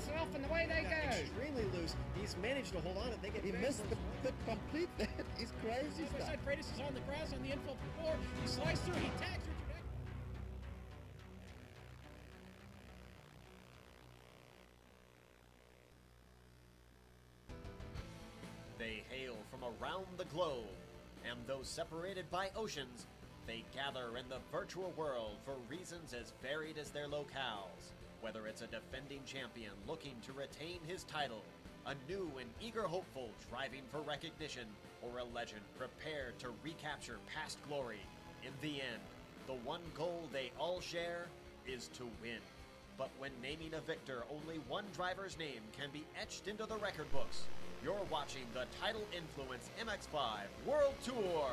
gets it off and away they go. Extremely loose. He's managed to hold on. He missed the complete. That is crazy stuff. Side Freitas is on the grass on the infield floor. He slides through. He tags Richard Eck. They hail from around the globe, and though separated by oceans, they gather in the virtual world for reasons as varied as their locales. Whether it's a defending champion looking to retain his title, a new and eager hopeful striving for recognition, or a legend prepared to recapture past glory, in the end, the one goal they all share is to win. But when naming a victor, only one driver's name can be etched into the record books. You're watching the Tidal Influence MX-5 World Tour.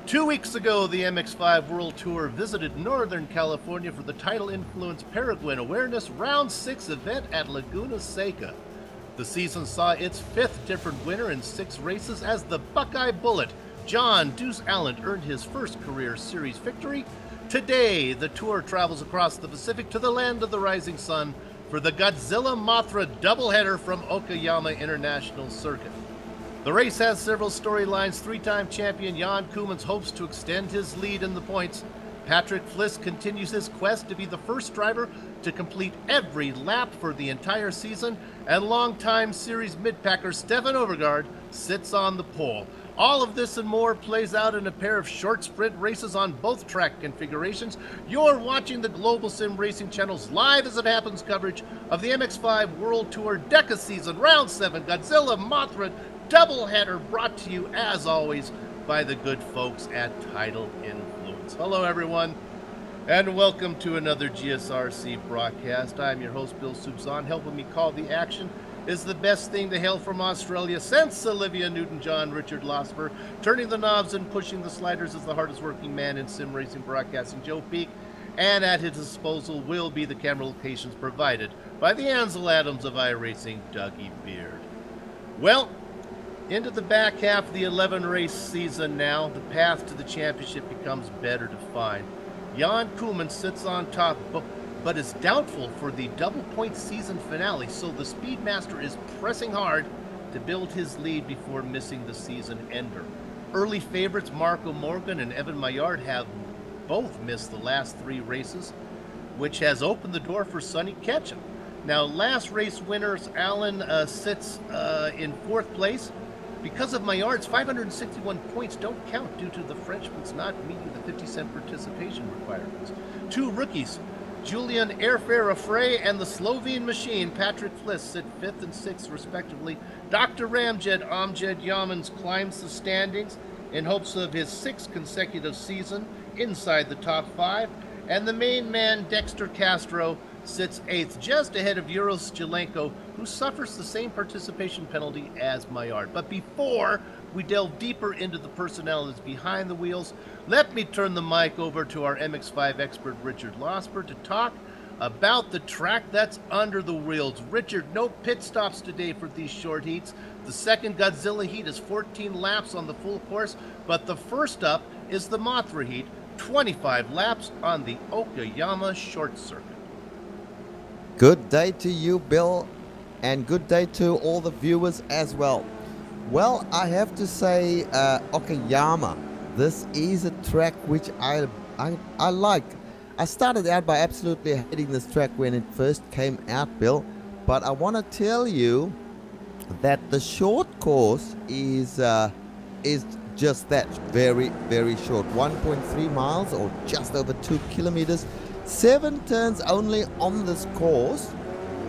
Two weeks ago, the MX-5 World Tour visited Northern California for the Tidal Influence Peregrine Awareness Round 6 event at Laguna Seca. The season saw its fifth different winner in 6 races as the Buckeye Bullet, John Deuce Allen, earned his first career series victory. Today, the tour travels across the Pacific to the land of the rising sun for the Godzilla Mothra doubleheader from Okayama International Circuit. The race has several storylines. 3-time champion Jan Koemans hopes to extend his lead in the points. Patrick Fliss continues his quest to be the first driver to complete every lap for the entire season, and longtime series midpacker Stefan Overgaard sits on the pole. All of this and more plays out in a pair of short sprint races on both track configurations. You're watching the Global Sim Racing Channel's Live As It Happens coverage of the MX-5 World Tour DECA season, Round 7, Godzilla Mothra doubleheader, brought to you, as always, by the good folks at Tidal Influence. Hello, everyone, and welcome to another GSRC broadcast. I'm your host, Bill Subzon. Helping me call the action is the best thing to hail from Australia since Olivia Newton-John, Richard Losper. Turning the knobs and pushing the sliders is the hardest working man in sim racing broadcasting, Joe Peak. And at his disposal will be the camera locations provided by the Ansel Adams of iRacing, Dougie Beard. Well, into the back half of the 11-race season now, the path to the championship becomes better defined. Jan Koemans sits on top, but is doubtful for the double-point season finale, so the Speedmaster is pressing hard to build his lead before missing the season ender. Early favorites Marco Morgan and Evan Maillard have both missed the last 3 races, which has opened the door for Sonny Ketchum. Now, last race winners, Allen sits in 4th place. Because of Maillard's 561 points don't count due to the Frenchman's not meeting the 50-cent participation requirements. 2 rookies, Julian Airfare Affray and the Slovene machine, Patrick Fliss, sit 5th and 6th respectively. Dr. Ramjed Amjed Yamans climbs the standings in hopes of his 6th consecutive season inside the top 5. And the main man, Dexter Castro, sits 8th, just ahead of Uros Jelenko, who suffers the same participation penalty as Maillard. But before we delve deeper into the personalities behind the wheels, let me turn the mic over to our MX-5 expert, Richard Losper, to talk about the track that's under the wheels. Richard, no pit stops today for these short heats. The second Godzilla heat is 14 laps on the full course, but the first up is the Mothra heat, 25 laps on the Okayama short circuit. Good day to you, Bill, and good day to all the viewers as well. Well, I have to say, Okayama, this is a track which I like. I started out by absolutely hating this track when it first came out, Bill, but I want to tell you that the short course is just that, very, very short. 1.3 miles or just over 2 kilometers. 7 turns only on this course,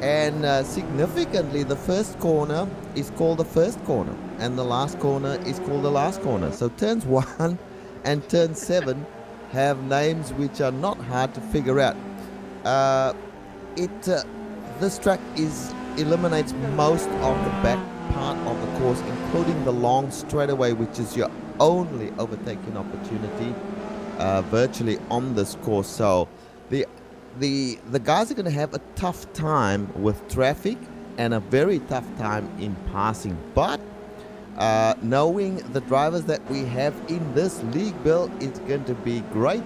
and significantly the first corner is called the first corner and the last corner is called the last corner. So turns 1 and turn 7 have names which are not hard to figure out. This track eliminates most of the back part of the course, including the long straightaway, which is your only overtaking opportunity virtually on this course. So the guys are going to have a tough time with traffic and a very tough time in passing. But Knowing the drivers that we have in this league, Bill, it's going to be great.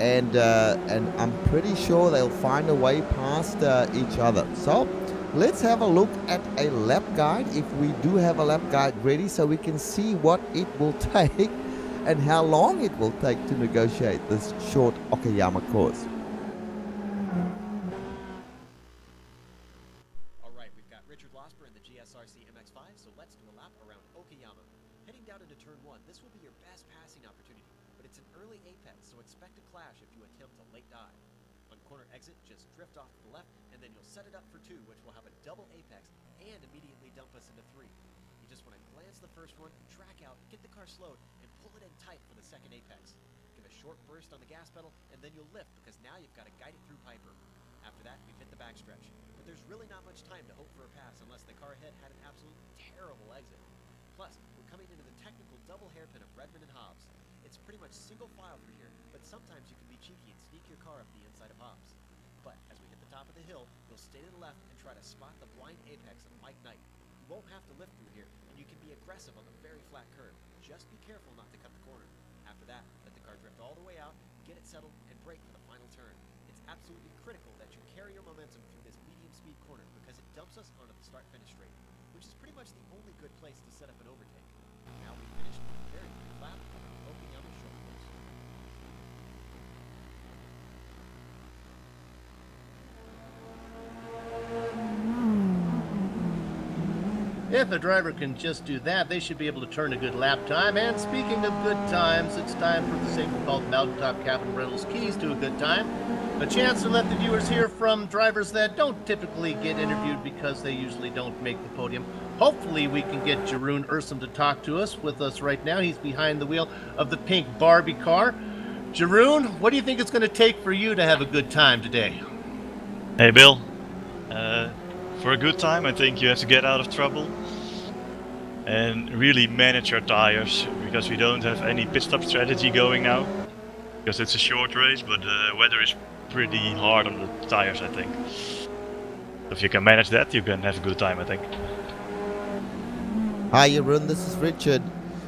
And I'm pretty sure they'll find a way past each other. So let's have a look at a lap guide, if we do have a lap guide ready, so we can see what it will take and how long it will take to negotiate this short Okayama course. All right, we've got Richard Losper in the GSRC MX-5, so let's do a lap around Okayama. Heading down into turn 1, this will be your best passing opportunity, but it's an early apex, so expect a clash if you attempt a late dive. On corner exit, just drift off to the left, and then you'll set it up for 2, which will have a double apex and immediately dump us into 3. You just want to glance the first one, track out, get the car slowed, and pull it in tight for the second apex. Give a short burst on the gas pedal, and then you'll lift, because now you've got to guide it through Piper. After that, we've hit the backstretch, but there's really not much time to hope for a pass unless the car ahead had an absolutely terrible exit. Plus, we're coming into the technical double hairpin of Redmond and Hobbs. It's pretty much single file through here, but sometimes you can be cheeky and sneak your car up the inside of Hobbs. But as we hit the top of the hill, you'll stay to the left and try to spot the blind apex of Mike Knight. You won't have to lift through here, and you can be aggressive on the very flat curve. Just be careful not to cut the corner. After that, let the car drift all the way out, get it settled, and brake for the final turn. It's absolutely critical that you carry your momentum through this medium speed corner because it dumps us onto the start-finish straight, which is pretty much the only good place to set up an overtake. Now we've finished with a very good lap around Okayama short course. If a driver can just do that, they should be able to turn a good lap time. And speaking of good times, it's time for the segment called Mountaintop Cabin Rentals Keys to a Good Time. A chance to let the viewers hear from drivers that don't typically get interviewed because they usually don't make the podium. Hopefully we can get Jeroen Ursum to talk to us with us right now. He's behind the wheel of the pink Barbie car. Jeroen, what do you think it's going to take for you to have a good time today? Hey Bill, for a good time I think you have to get out of trouble and really manage your tires, because we don't have any pit stop strategy going now, because it's a short race, but the weather is pretty hard on the tires I think. If you can manage that, you can have a good time I think. Hi Jeroen, this is Richard.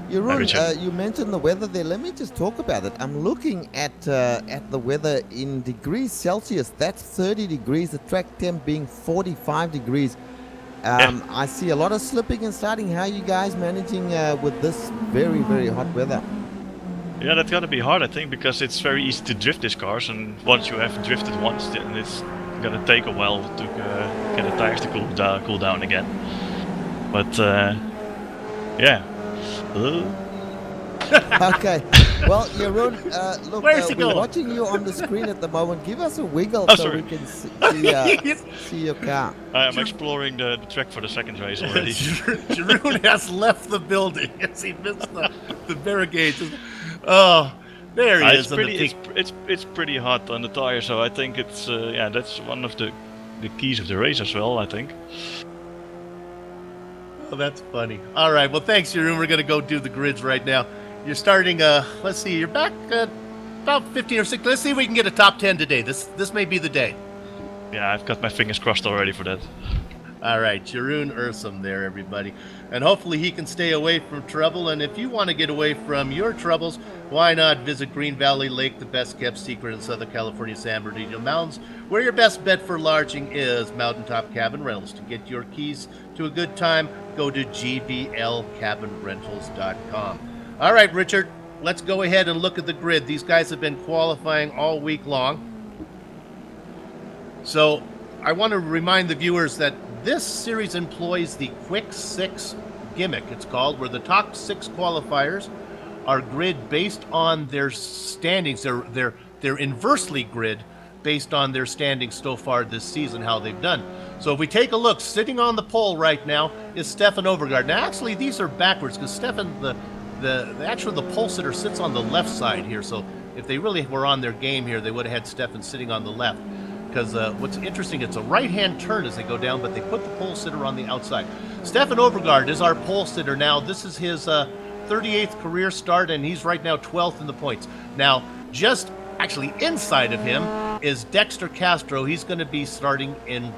Jeroen, Richard. you mentioned the weather there. Let me just talk about it. I'm looking at the weather in degrees Celsius. That's 30 degrees. The track temp being 45 degrees. I see a lot of slipping and sliding. How are you guys managing with this very, very hot weather? Yeah, that's gonna be hard I think, because it's very easy to drift these cars, and once you have drifted once, then it's gonna take a while to get the tires to cool down again. But yeah. Okay. Well, Jeroen, look, we're watching you on the screen at the moment. Give us a wiggle so sorry. we can see your car. I'm exploring the track for the second race already. Jeroen has left the building as he missed the barricades. Oh, there he is. It's pretty hot on the tire, so I think it's yeah, that's one of the keys of the race as well, I think. Oh, that's funny. All right, well, thanks, Jeroen. We're going to go do the grids right now. You're starting, let's see, you're back about 15 or 16. Let's see if we can get a top 10 today. This may be the day. Yeah, I've got my fingers crossed already for that. All right, Jeroen Ursum there, everybody. And hopefully he can stay away from trouble. And if you want to get away from your troubles, why not visit Green Valley Lake, the best-kept secret in Southern California's San Bernardino Mountains, where your best bet for lodging is Mountaintop Cabin Rentals. To get your keys to a good time, go to gblcabinrentals.com. All right, Richard, let's go ahead and look at the grid. These guys have been qualifying all week long. So I want to remind the viewers that this series employs the Quick Six gimmick, it's called, where the top 6 qualifiers are grid based on their standings. They're inversely grid based on their standings so far this season, how they've done. So if we take a look, sitting on the pole right now is Stefan Overgaard. Now, actually, these are backwards because Stefan, the pole sitter sits on the left side here. So if they really were on their game here, they would have had Stefan sitting on the left. Because what's interesting, it's a right-hand turn as they go down, but they put the pole sitter on the outside. Stefan Overgaard is our pole sitter now. This is his 38th career start, and he's right now 12th in the points. Now, just actually inside of him is Dexter Castro. He's going to be starting in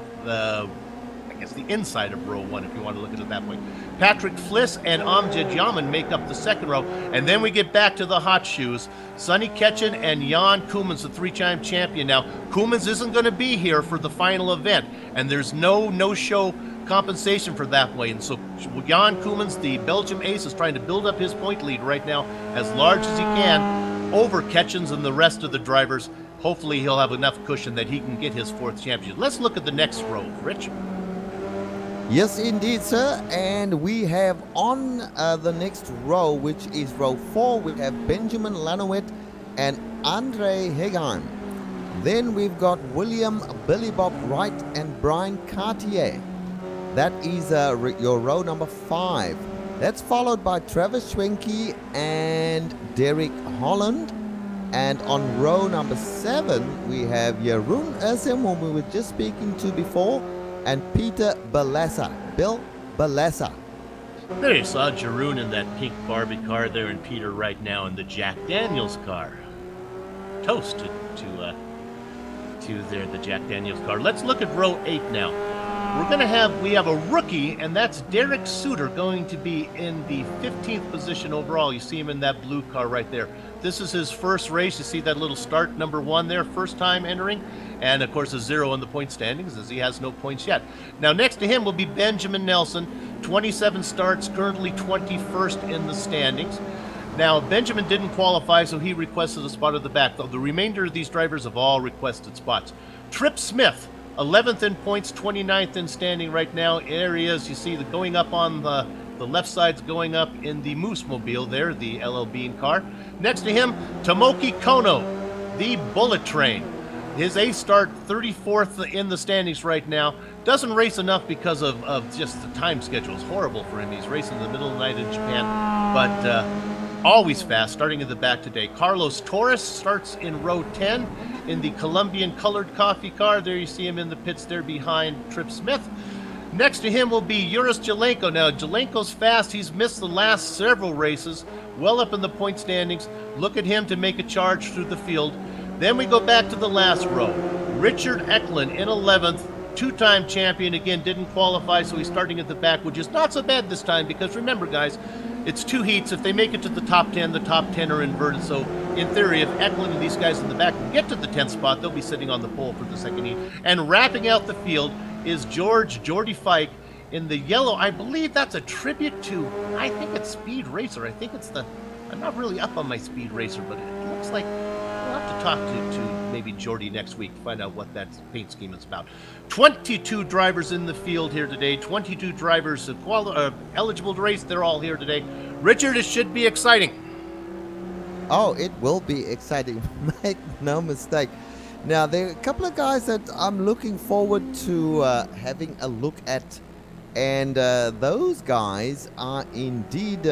guess the inside of row 1, if you want to look at it that way. Patrick Fliss and Amjad Yaman make up the second row, and then we get back to the hot shoes. Sonny Ketchen and Jan Koemans, the 3-time champion. Now, Koemans isn't going to be here for the final event, and there's no-show compensation for that way. And so Jan Koemans, the Belgium ace, is trying to build up his point lead right now as large as he can over Ketchens and the rest of the drivers. Hopefully he'll have enough cushion that he can get his 4th championship. Let's look at the next row, Rich. Yes, indeed, sir. And we have on the next row, which is row 4, we have Benjamin Lanowet and Andre Hegheim. Then we've got William Billy Bob Wright and Brian Cartier. That is your row number 5. That's followed by Travis Schwenke and Derek Holland. And on row number 7, we have Jeroen Ursem, whom we were just speaking to before, and Peter Balassa. Bill Balassa. There you saw Jeroen in that pink Barbie car there, and Peter right now in the Jack Daniels car. Toast to the Jack Daniels car. Let's look at row 8 now. We have a rookie, and that's Derek Suter, going to be in the 15th position overall. You see him in that blue car right there. This is his first race. You see that little start number 1 there, first time entering, and of course a 0 in the point standings as he has no points yet. Now next to him will be Benjamin Nelson, 27 starts, currently 21st in the standings. Now Benjamin didn't qualify, so he requested a spot at the back, though the remainder of these drivers have all requested spots. Trip Smith, 11th in points, 29th in standing right now. Areas you see going up on the left side's going up in the Moose Mobile there, the LL Bean car. Next to him, Tomoki Kono, the Bullet Train. His ace start, 34th in the standings right now. Doesn't race enough because of just the time schedule. It's horrible for him. He's racing in the middle of the night in Japan, but always fast, starting in the back today. Carlos Torres starts in row 10 in the Colombian colored coffee car. There you see him in the pits there behind Trip Smith. Next to him will be Juris Jelenko. Now, Jelenko's fast. He's missed the last several races, well up in the point standings. Look at him to make a charge through the field. Then we go back to the last row. Richard Eklund in 11th, 2-time champion. Again, didn't qualify, so he's starting at the back, which is not so bad this time because remember, guys, it's 2 heats. If they make it to the top 10 are inverted. So, in theory, if Eklund and these guys in the back can get to the 10th spot, they'll be sitting on the pole for the second heat. And wrapping out the field is Jordy Fike in the yellow. I believe that's a tribute to, I think it's Speed Racer. I think it's I'm not really up on my Speed Racer, but it looks like we'll have to talk to maybe Jordy next week to find out what that paint scheme is about. 22 drivers in the field here today. 22 drivers eligible to race. They're all here today. Richard, it should be exciting. Oh, it will be exciting. Make no mistake. Now, there are a couple of guys that I'm looking forward to having a look at. And those guys are indeed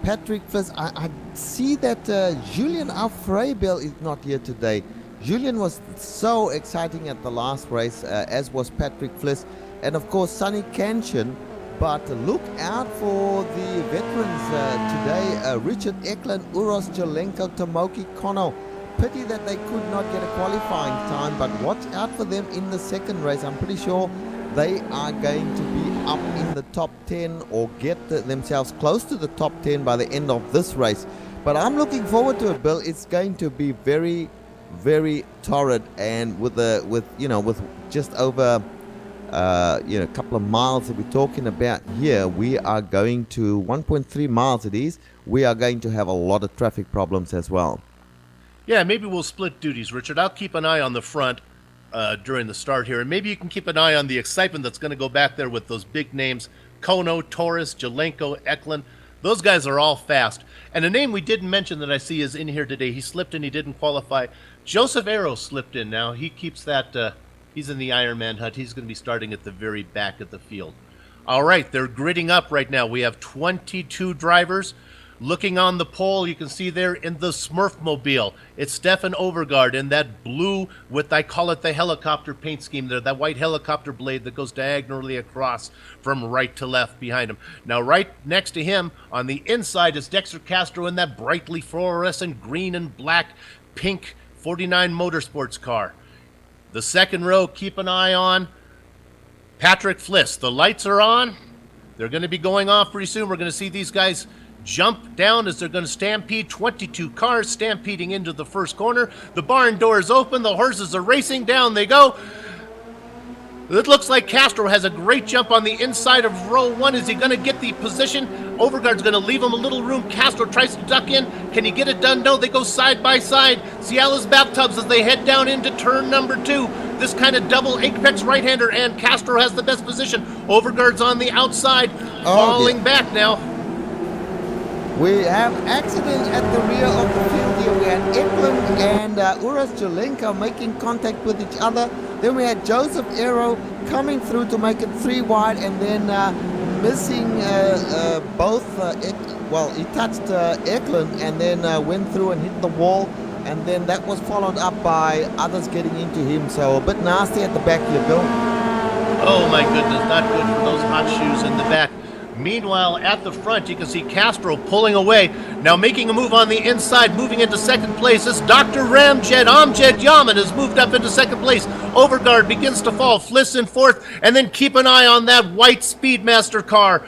Patrick Fliss. I see that Julian Alfreybel is not here today. Julian was so exciting at the last race, as was Patrick Fliss. And of course, Sonny Kenshin. But look out for the veterans today. Richard Eklund, Uros Jelenko, Tomoki Kono. Pity that they could not get a qualifying time, but watch out for them in the second race. I'm pretty sure they are going to be up in the top 10 or get themselves close to the top 10 by the end of this race. But I'm looking forward to it, Bill. It's going to be very, very torrid, and with just over a couple of miles that we're talking about here, we are going to 1.3 miles it is. We are going to have a lot of traffic problems as well. Yeah, maybe we'll split duties, Richard. I'll keep an eye on the front during the start here, and maybe you can keep an eye on the excitement that's going to go back there with those big names, Kono, Torres, Jelenko, Eklund. Those guys are all fast. And a name we didn't mention that I see is in here today. He slipped in, he didn't qualify. Joseph Arrow slipped in now. He keeps that, he's in the Ironman hut. He's going to be starting at the very back of the field. All right, they're gridding up right now. We have 22 drivers. Looking on the pole, you can see there in the Smurf-mobile, it's Stefan Overgaard in that blue with, I call it the helicopter paint scheme there, that white helicopter blade that goes diagonally across from right to left behind him. Now right next to him on the inside is Dexter Castro in that brightly fluorescent green and black pink 49 Motorsports car. The second row, keep an eye on Patrick Fliss, the lights are on. They're going to be going off pretty soon. We're going to see these guys jump down as they're going to stampede. 22 cars stampeding into the first corner. The barn door is open. The horses are racing. Down they go. It looks like Castro has a great jump on the inside of row 1. Is he going to get the position? Overguard's going to leave him a little room. Castro tries to duck in. Can he get it done? No, they go side by side. Ciala's bathtubs as they head down into turn number 2. This kind of double apex right-hander, and Castro has the best position. Overguard's on the outside, falling back now. We have accident at the rear of the field here. We had Eklund and Uras Jelenko making contact with each other. Then we had Joseph Aero coming through to make it 3 wide, and then missing both. He touched Eklund and then went through and hit the wall. And then that was followed up by others getting into him. So a bit nasty at the back here, Bill. Oh my goodness, not good for those hot shoes in the back. Meanwhile, at the front, you can see Castro pulling away. Now making a move on the inside, moving into second place. This Dr. Amjad Yaman has moved up into second place. Overguard begins to fall. Fliss in fourth. And then keep an eye on that white Speedmaster car.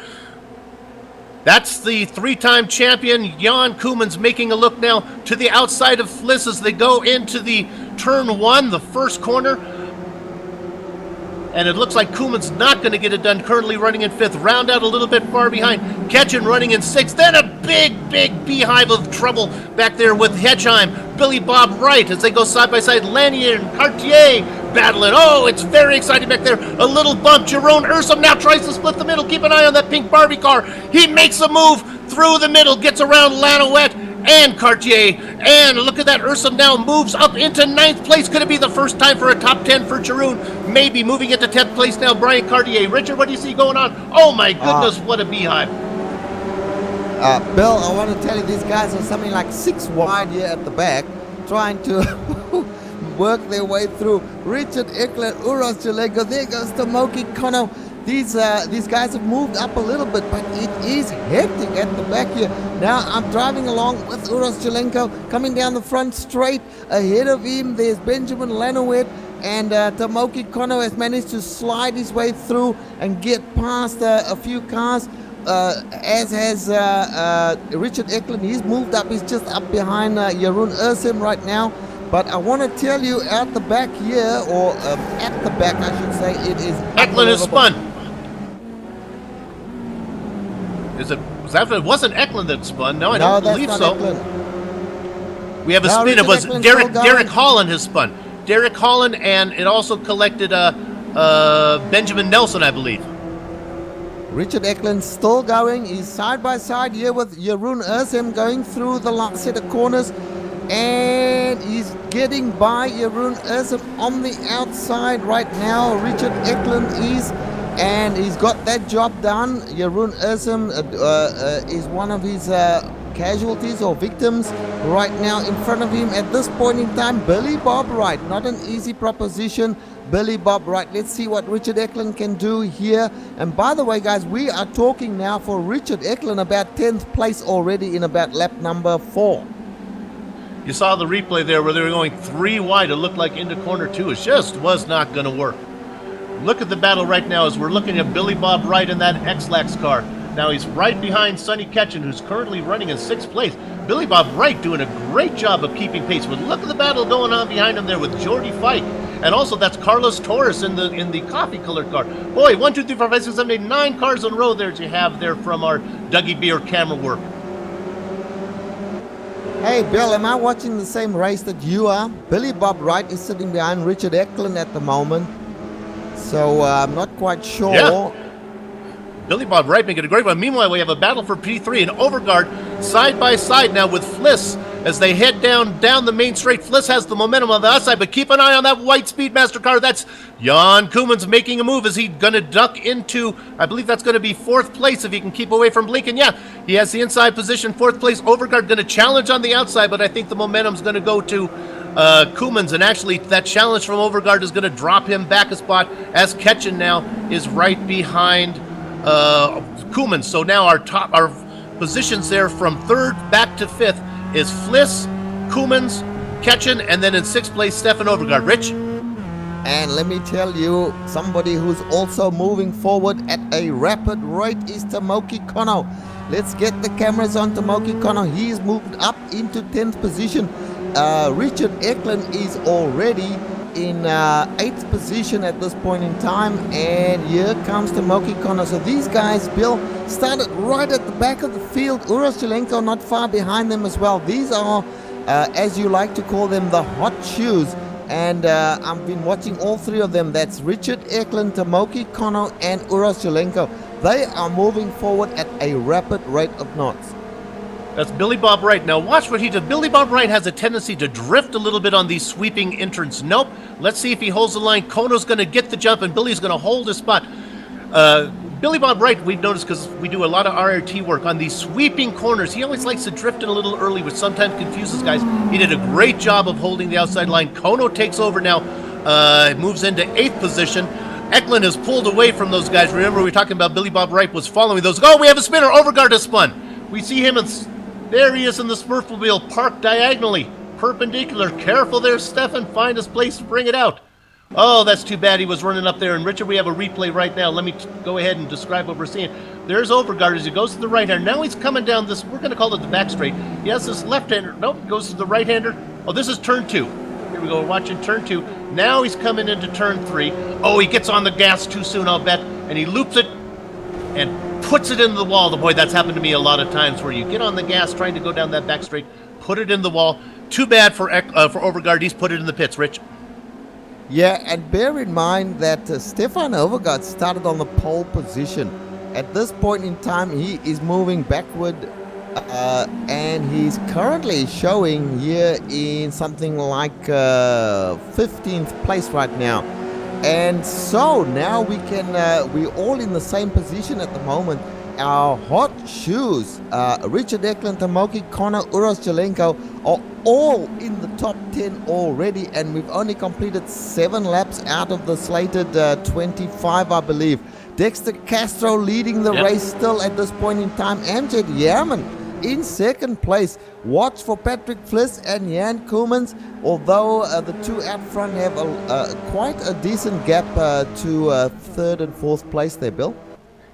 That's the 3-time champion, Jan Koemans, making a look now to the outside of Fliss as they go into the turn 1, the first corner. And it looks like Koemans not going to get it done, currently running in 5th. Round out a little bit far behind. Ketchen running in 6th. Then a big beehive of trouble back there with Hedgeheim. Billy Bob Wright as they go side by side. Lanier and Cartier battling. Oh, it's very exciting back there. A little bump. Jerome Ursum now tries to split the middle. Keep an eye on that pink Barbie car. He makes a move through the middle, gets around Lanouette and Cartier. And look at that. Ursum now moves up into 9th place. Could it be the first time for a top 10 for Jeroen? Maybe. Moving into 10th place now, Brian Cartier. Richard, what do you see going on? Oh my goodness, what a beehive. Bill, I want to tell you, these guys are something like 6 wide here at the back, trying to work their way through. Richard Eklund, Uras Jelenko, there goes Tomoki Kono. These guys have moved up a little bit, but it is hectic at the back here. Now I'm driving along with Uras Jelenko, coming down the front straight. Ahead of him, there's Benjamin Lanouette, and Tomoki Kono has managed to slide his way through and get past a few cars. As has Richard Eklund. He's moved up. He's just up behind Jeroen Ursum right now. But I want to tell you, at the back here, or at the back, I should say, it is Eklund is spun. It wasn't Eklund that spun? No, I don't believe so. Eklund. We have a spin. It was Derek Holland has spun. Derek Holland, and it also collected Benjamin Nelson, I believe. Richard Eklund still going. He's side by side here with Jeroen Ursum going through the last set of corners. And he's getting by Jeroen Ursum on the outside right now. Richard Eklund is, and he's got that job done. Jeroen Ursum is one of his casualties or victims right now in front of him. At this point in time, Billy Bob Wright, not an easy proposition. Billy Bob Wright. Let's see what Richard Eklund can do here. And by the way, guys, we are talking now for Richard Eklund about 10th place already in about lap number 4. You saw the replay there where they were going 3 wide. It looked like into corner 2. It just was not going to work. Look at the battle right now as we're looking at Billy Bob Wright in that X-Lax car. Now he's right behind Sonny Ketchen, who's currently running in 6th place. Billy Bob Wright doing a great job of keeping pace. But look at the battle going on behind him there with Jordy Fike. And also that's Carlos Torres in the coffee colored car. Boy, 1, 2, 3, 4, 5, 6, 7, 8, 9 cars in a row there as you have there from our Dougie Beer camera work. Hey Bill, am I watching the same race that you are? Billy Bob Wright is sitting behind Richard Eklund at the moment. So I'm not quite sure. Yeah. Billy Bob Wright making a great one. Meanwhile, we have a battle for P3 and Overguard side by side now with Fliss as they head down the main straight. Fliss has the momentum on the outside, but keep an eye on that white Speedmaster car. That's Jan Koemans making a move. Is he going to duck into, I believe that's going to be 4th place if he can keep away from Blinken. Yeah, he has the inside position, 4th place. Overguard going to challenge on the outside, but I think the momentum's going to go to Koemans, and actually that challenge from Overguard is going to drop him back a spot as Ketchen now is right behind Koemans. So now our positions there from 3rd back to 5th is Fliss, Koemans, Ketchen, and then in 6th place Stefan Overguard. Rich? And let me tell you, somebody who's also moving forward at a rapid rate is Tomoki Kono. Let's get the cameras on Tomoki Kono. He's moved up into 10th position. Richard Eklund is already in 8th position at this point in time, and here comes Tomoki Kono. So these guys, Bill, started right at the back of the field. Uros Jelenko not far behind them as well. These are, as you like to call them, the hot shoes. And I've been watching all three of them. That's Richard Eklund, Tomoki Kono, and Uros Jelenko. They are moving forward at a rapid rate of knots. That's Billy Bob Wright. Now watch what he does. Billy Bob Wright has a tendency to drift a little bit on these sweeping entrants. Nope. Let's see if he holds the line. Kono's going to get the jump, and Billy's going to hold his spot. Billy Bob Wright, we've noticed because we do a lot of RRT work on these sweeping corners. He always likes to drift in a little early, which sometimes confuses guys. He did a great job of holding the outside line. Kono takes over now, moves into 8th position. Eklund has pulled away from those guys. Remember, we were talking about Billy Bob Wright was following those. Oh, we have a spinner. Overguard has spun. We see him, and there he is in the Smurfmobile, parked diagonally, perpendicular. Careful there, Stefan. Find his place to bring it out. Oh, that's too bad he was running up there. And Richard, we have a replay right now. Let me go ahead and describe what we're seeing. There's Overguard as he goes to the right-hander. Now he's coming down this, we're going to call it the back straight. He has this left-hander. Nope, goes to the right-hander. Oh, this is turn 2. Here we go, we're watching turn 2. Now he's coming into turn 3. Oh, he gets on the gas too soon, I'll bet. And he loops it and puts it into the wall. Boy, that's happened to me a lot of times where you get on the gas trying to go down that back straight, put it in the wall. Too bad for Overguard. He's put it in the pits, Rich. Yeah, and bear in mind that Stefan Overgaard started on the pole position. At this point in time, he is moving backward, and he's currently showing here in something like 15th place right now. And so now we can, we're all in the same position at the moment. Our hot shoes, Richard Eklund, Tomoki Kono, Uros Jelenko, are all in the top 10 already, and we've only completed 7 laps out of the slated 25, I believe. Dexter Castro leading the race still at this point in time. Amjad Yaman in 2nd place. Watch for Patrick Fliss and Jan Koemans, although the two out front have quite a decent gap to 3rd and 4th place there, Bill.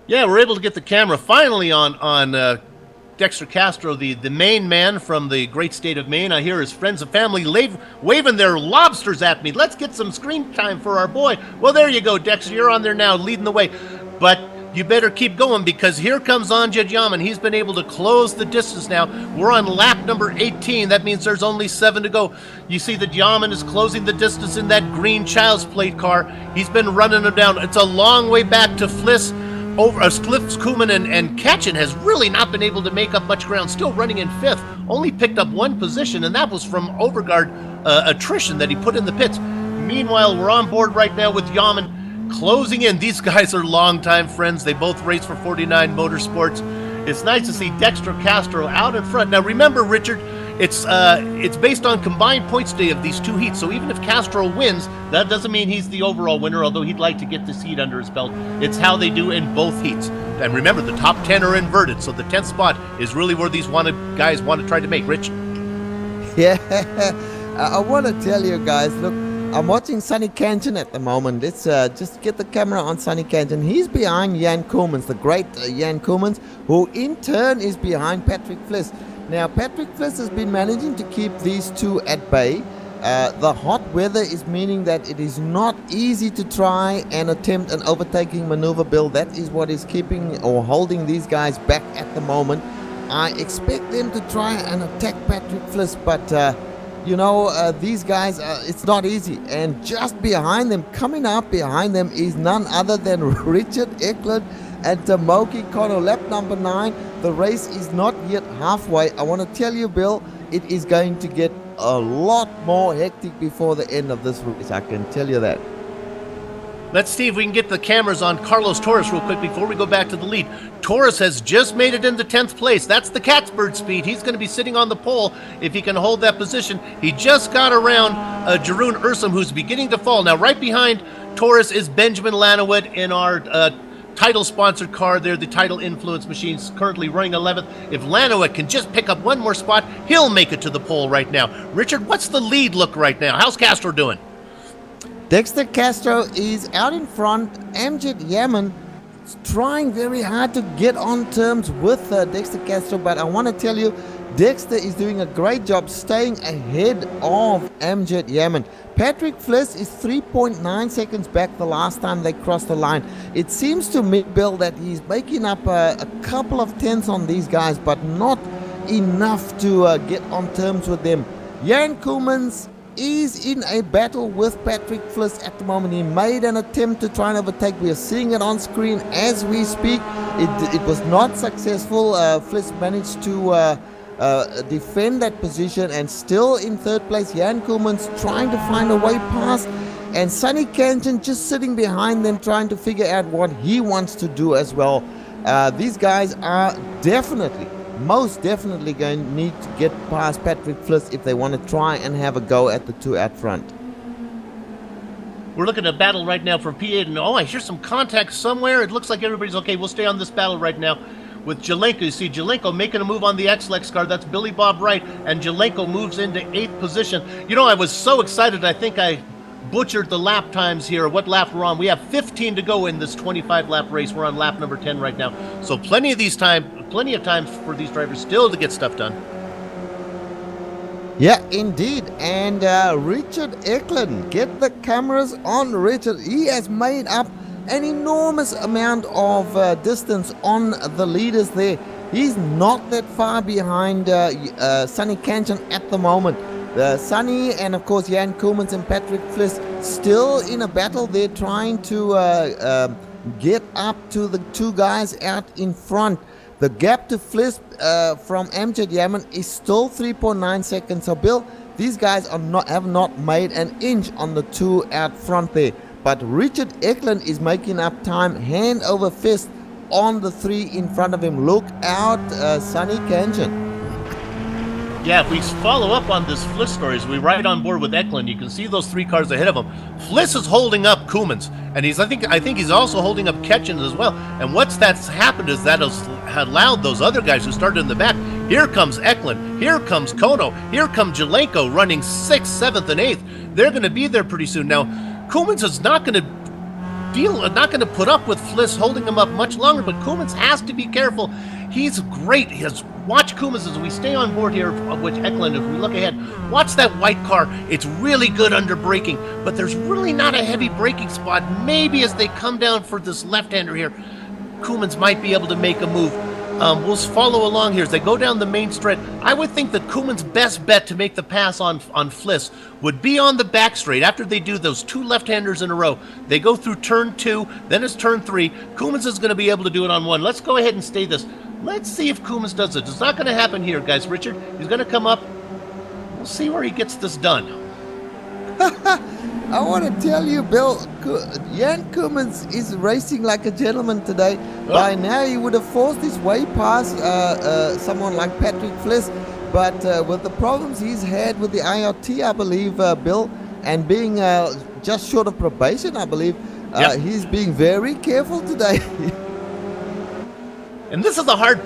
Yeah, we're able to get the camera finally on Dexter Castro, the main man from the great state of Maine. I hear his friends and family waving their lobsters at me. Let's get some screen time for our boy. Well, there you go, Dexter. You're on there now, leading the way. But you better keep going, because here comes Amjad Yaman. He's been able to close the distance now. We're on lap number 18. That means there's only 7 to go. You see that Yaman is closing the distance in that green Child's Plate car. He's been running them down. It's a long way back to Fliss. Fliss, Koeman, and Katchen has really not been able to make up much ground. Still running in 5th. Only picked up 1 position, and that was from Overguard attrition that he put in the pits. Meanwhile, we're on board right now with Yaman closing in. These guys are longtime friends. They both race for 49 Motorsports. It's nice to see Dexter Castro out in front. Now remember, Richard, it's based on combined points day of these 2 heats. So even if Castro wins, that doesn't mean he's the overall winner, although he'd like to get this heat under his belt. It's how they do in both heats. And remember, the top 10 are inverted, so the 10th spot is really where these guys want to try to make. Rich? Yeah, I want to tell you guys, look, I'm watching Sonny Canton at the moment. Let's just get the camera on Sonny Canton. He's behind Jan Koemans, the great Jan Koemans, who in turn is behind Patrick Fliss. Now, Patrick Fliss has been managing to keep these two at bay. The hot weather is meaning that it is not easy to try and attempt an overtaking maneuver, Bill. That is what is keeping or holding these guys back at the moment. I expect them to try and attack Patrick Fliss, but these guys, it's not easy. And just behind them, coming up behind them, is none other than Richard Eklund and Tomoki Kono. Lap number 9. The race is not yet halfway. I want to tell you, Bill, it is going to get a lot more hectic before the end of this race. I can tell you that. Let's see if we can get the cameras on Carlos Torres real quick before we go back to the lead. Torres has just made it into 10th place. That's the Catsbird speed. He's going to be sitting on the pole if he can hold that position. He just got around Jeroen Ursum, who's beginning to fall. Now, right behind Torres is Benjamin Lanowet in our Tidal-sponsored car there, the Tidal Influence Machines, currently running 11th. If Lanowet can just pick up one more spot, he'll make it to the pole right now. Richard, what's the lead look right now? How's Castro doing? Dexter Castro is out in front. Amjad Yaman is trying very hard to get on terms with Dexter Castro, but I want to tell you, Dexter is doing a great job staying ahead of Amjad Yaman. Patrick Fliss is 3.9 seconds back the last time they crossed the line. It seems to me, Bill, that he's making up a couple of tenths on these guys, but not enough to get on terms with them. Jan Koolmans is in a battle with Patrick Fliss at the moment. He made an attempt to try and overtake. We are seeing it on screen as we speak. It was not successful. Fliss managed to defend that position and still in third place. Jan Koolmans trying to find a way past, and Sonny Kanjan just sitting behind them trying to figure out what he wants to do as well. These guys are most definitely going to need to get past Patrick Fliss if they want to try and have a go at the two out front. We're looking at a battle right now for P8, and I hear some contact somewhere. It looks like everybody's okay. We'll stay on this battle right now with Jelenko. You see Jelenko making a move on the X-Lex car. That's Billy Bob Wright, and Jelenko moves into 8th position. I was so excited. I think I butchered the lap times here. What lap we're on? We have 15 to go in this 25-lap race. We're on lap number 10 right now. So plenty of time for these drivers still to get stuff done. Yeah, indeed. And Richard Eklund, get the cameras on Richard. He has made up an enormous amount of distance on the leaders there. He's not that far behind Sonny Kanjan at the moment. Sonny and of course Jan Koolmans and Patrick Fliss still in a battle. They're trying to get up to the two guys out in front. The gap to Fliss from Amjad Yaman is still 3.9 seconds. So Bill, these guys have not made an inch on the two out front there. But Richard Eklund is making up time, hand over fist on the three in front of him. Look out, Sonny Kanjan. Yeah, if we follow up on this Fliss story, as we ride on board with Eklund, you can see those three cars ahead of him. Fliss is holding up Koolmans, and I think he's also holding up Ketchen as well. And what's that's happened is that has allowed those other guys who started in the back. Here comes Eklund, here comes Kono, here comes Jelenko running 6th, 7th, and 8th. They're going to be there pretty soon. Now, Koolmans is not going to put up with Fliss holding him up much longer, but Koolmans has to be careful. He's great. Watch Koolmans as we stay on board here with Eklund. If we look ahead, watch that white car. It's really good under braking, but there's really not a heavy braking spot. Maybe as they come down for this left-hander here, Koolmans might be able to make a move. We'll follow along here as they go down the main straight. I would think that Koolmans' best bet to make the pass on Fliss would be on the back straight after they do those two left-handers in a row. They go through turn 2, then it's turn 3. Koolmans is going to be able to do it on 1. Let's go ahead and stay this. Let's see if Koolmans does it. It's not going to happen here, guys. Richard, he's going to come up. We'll see where he gets this done. I want to tell you, Bill, Jan Koolmans is racing like a gentleman today. Oh. By now, he would have forced his way past someone like Patrick Fliss. But with the problems he's had with the IRT, I believe, Bill, and being just short of probation, I believe, he's being very careful today. And this is a hard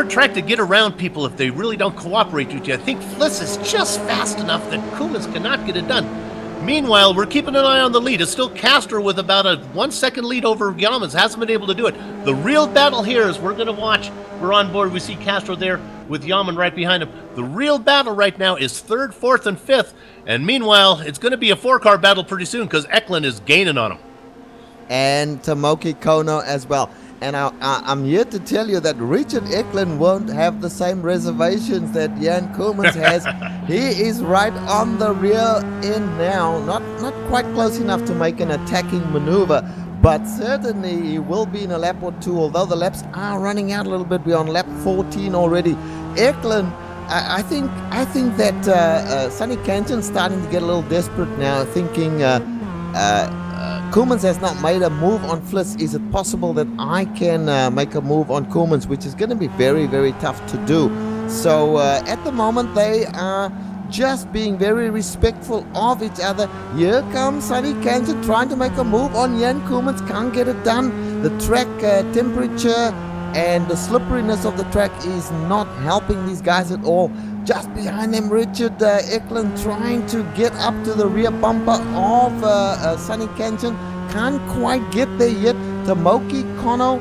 track to get around people if they really don't cooperate with you. I think Fliss is just fast enough that Koolmans cannot get it done. Meanwhile, we're keeping an eye on the lead. It's still Castro with about a 1 second lead over Yamans. Hasn't been able to do it. The real battle here is we're going to watch. We're on board. We see Castro there with Yaman right behind him. The real battle right now is 3rd, 4th, and 5th. And meanwhile, it's going to be a 4-car battle pretty soon because Eklund is gaining on him. And Tomoki Kono as well. And I'm here to tell you that Richard Eklund won't have the same reservations that Jan Koolmans has. He is right on the rear end now. Not quite close enough to make an attacking maneuver, but certainly he will be in a lap or two, although the laps are running out a little bit. We're on lap 14 already. Eklund, I think that Sonny Kanjan's starting to get a little desperate now, thinking Koolmans has not made a move on Fliss. Is it possible that I can make a move on Koolmans, which is going to be very, very tough to do? So at the moment, they are just being very respectful of each other. Here comes Sonny Kanjan trying to make a move on Jan Koolmans. Can't get it done. The track temperature and the slipperiness of the track is not helping these guys at all. Just behind them, Richard Eklund trying to get up to the rear bumper of Sunny Canyon. Can't quite get there yet. Tomoki Kono,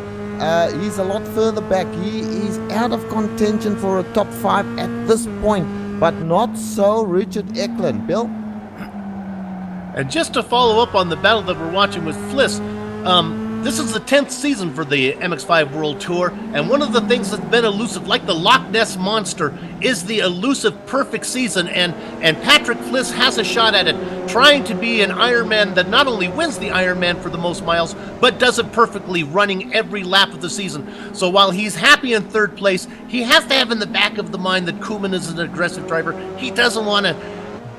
he's a lot further back. He is out of contention for a top 5 at this point, but not so Richard Eklund. Bill? And just to follow up on the battle that we're watching with Fliss, this is the 10th season for the MX-5 World Tour, and one of the things that's been elusive, like the Loch Ness Monster, is the elusive perfect season, and Patrick Fliss has a shot at it, trying to be an Ironman that not only wins the Ironman for the most miles, but does it perfectly, running every lap of the season. So while he's happy in 3rd place, he has to have in the back of the mind that Koeman is an aggressive driver. He doesn't want to